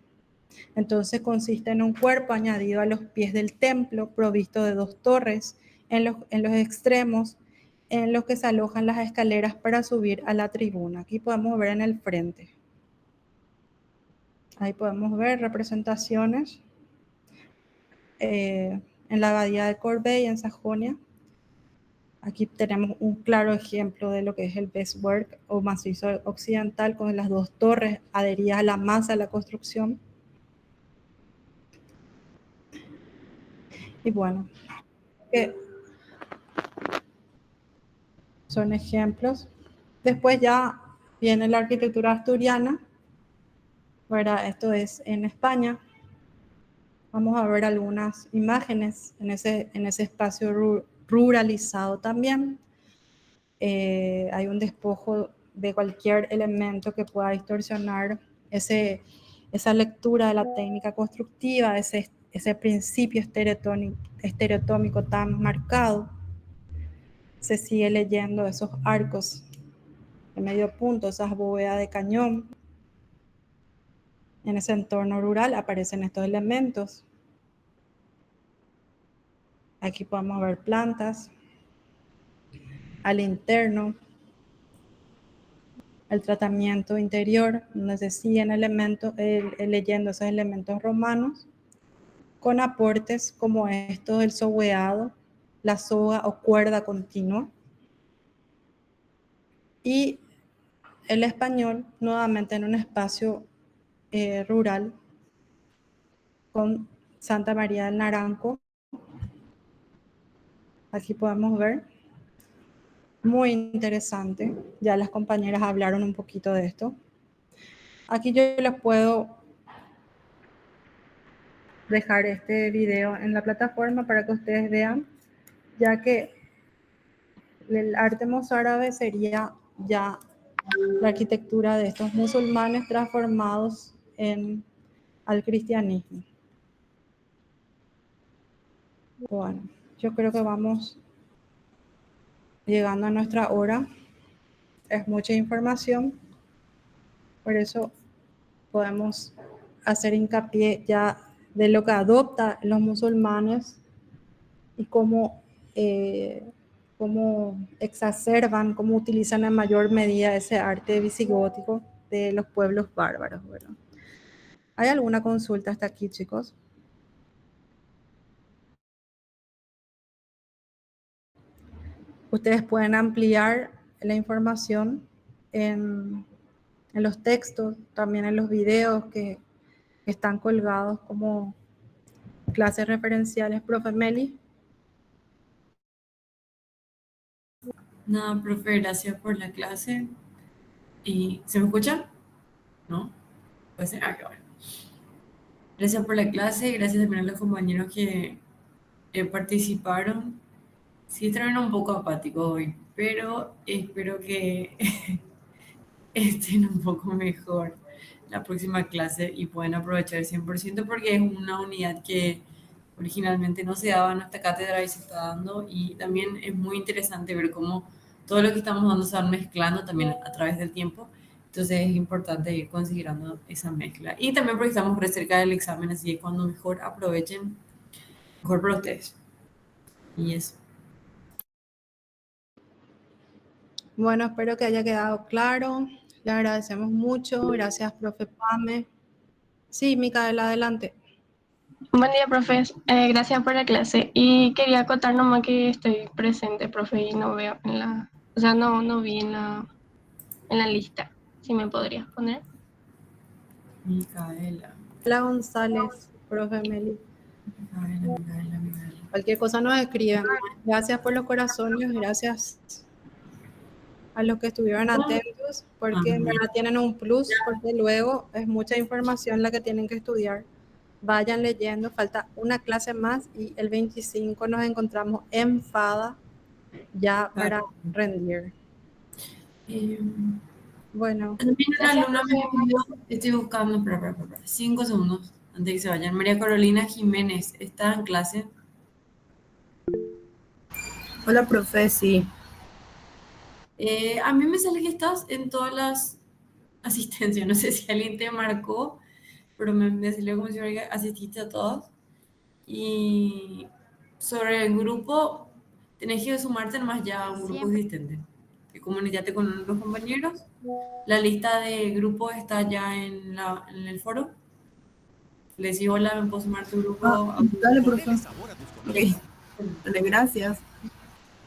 Entonces consiste en un cuerpo añadido a los pies del templo, provisto de dos torres en los extremos, en los que se alojan las escaleras para subir a la tribuna. Aquí podemos ver en el frente. Ahí podemos ver representaciones en la abadía de Corbeil, en Sajonia. Aquí tenemos un claro ejemplo de lo que es el Bestwork o macizo occidental, con las dos torres adheridas a la masa de la construcción. Y bueno, son ejemplos. Después ya viene la arquitectura asturiana, ¿verdad? Esto es en España. Vamos a ver algunas imágenes en ese espacio ruralizado también. Hay un despojo de cualquier elemento que pueda distorsionar esa lectura de la técnica constructiva, ese principio estereotómico tan marcado. Se sigue leyendo esos arcos de medio punto, esas bóvedas de cañón. En ese entorno rural aparecen estos elementos. Aquí podemos ver plantas al interno, el tratamiento interior, donde se siguen elementos, leyendo esos elementos romanos, con aportes como estos del sogueado, la soga o cuerda continua, y el español nuevamente en un espacio rural con Santa María del Naranco. Aquí podemos ver, muy interesante, ya las compañeras hablaron un poquito de esto. Aquí yo les puedo dejar este video en la plataforma para que ustedes vean, ya que el arte mozárabe sería ya la arquitectura de estos musulmanes transformados al cristianismo. Bueno, yo creo que vamos llegando a nuestra hora. Es mucha información, por eso podemos hacer hincapié ya de lo que adoptan los musulmanes y cómo exacerban, cómo utilizan en mayor medida ese arte visigótico de los pueblos bárbaros, ¿verdad? ¿Hay alguna consulta hasta aquí, chicos? Ustedes pueden ampliar la información en los textos, también en los videos que están colgados como clases referenciales. Profe Meli. Nada, profe, gracias por la clase. ¿Y se me escucha? ¿No? Puede ser. Ah, qué bueno. Gracias por la clase, gracias también a los compañeros que participaron. Sí, terminó un poco apático hoy, pero espero que estén un poco mejor la próxima clase y puedan aprovechar el 100% porque es una unidad que originalmente no se daba en esta cátedra y se está dando, y también es muy interesante ver cómo todo lo que estamos dando se va mezclando también a través del tiempo. Entonces es importante ir considerando esa mezcla. Y también porque estamos re cerca del examen, así que cuando mejor aprovechen, mejor para ustedes. Y eso. Bueno, espero que haya quedado claro. Le agradecemos mucho. Gracias, profe Pame. Sí, Micaela, adelante. Buen día, profe. Gracias por la clase. Y quería contar nomás que estoy presente, profe, y no veo en la, o sea, no vi en la lista. Si me podrías poner. Micaela, Hola, González, profe Meli. Micaela. Cualquier cosa nos escriben. Gracias por los corazones, gracias a los que estuvieron atentos, porque en verdad tienen un plus, porque luego es mucha información la que tienen que estudiar. Vayan leyendo, falta una clase más y el 25 nos encontramos en FADA ya para rendir. Bueno, También una alumna me pidió, estoy buscando, espera, 5 segundos antes de que se vayan. María Carolina Jiménez, ¿está en clase? Hola, profe, sí. A mí me sale que estás en todas las asistencias. No sé si alguien te marcó, pero me salió como si asististe a todas. Y sobre el grupo, tenés que sumarte nomás ya a un grupo existente. Que comunícate con los compañeros. La lista de grupos está ya en el foro. Le decís hola, me puedo sumar a tu grupo. Dale, profe. Ok, dale, gracias.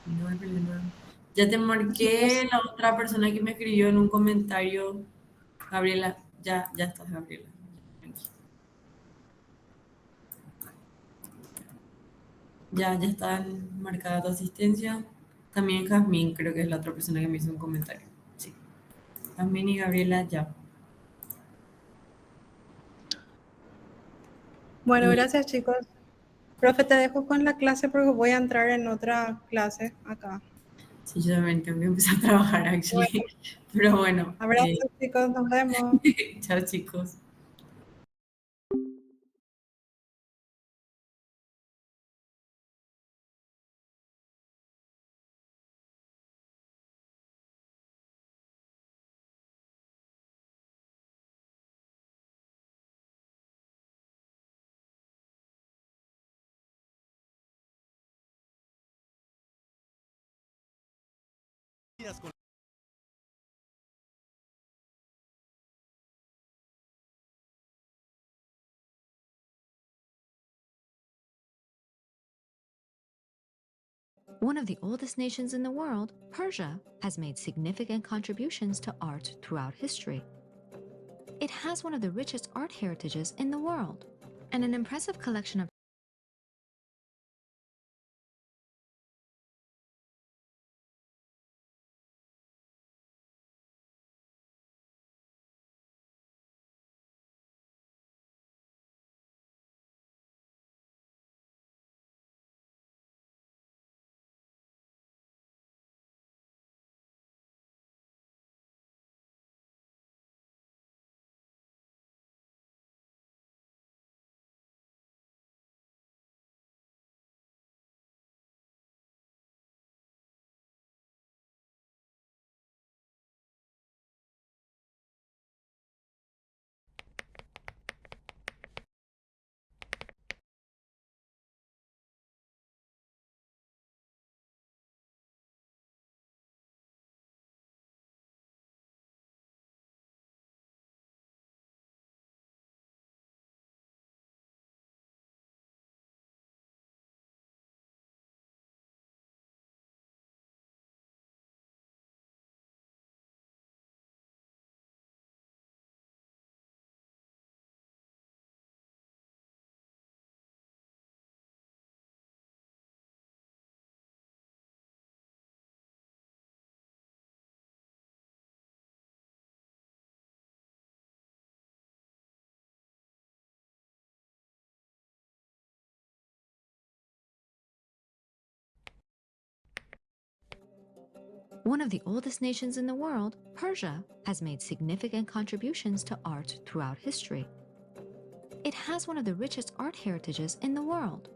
No hay problema. Ya te marqué la otra persona que me escribió en un comentario. Gabriela, ya estás, Gabriela. Ya está marcada tu asistencia. También Jazmín, creo que es la otra persona que me hizo un comentario. Sí. Jazmín y Gabriela, ya. bueno, Y gracias, chicos. Profe, te dejo con la clase porque voy a entrar en otra clase acá. sí, yo también tengo que empezar a trabajar, actually. Bueno, Pero bueno, abrazos, chicos, nos vemos. chao, chicos. One of the oldest nations in the world, Persia, has made significant contributions to art throughout history. It has one of the richest art heritages in the world, and an impressive collection of One of the oldest nations in the world, Persia, has made significant contributions to art throughout history. It has one of the richest art heritages in the world.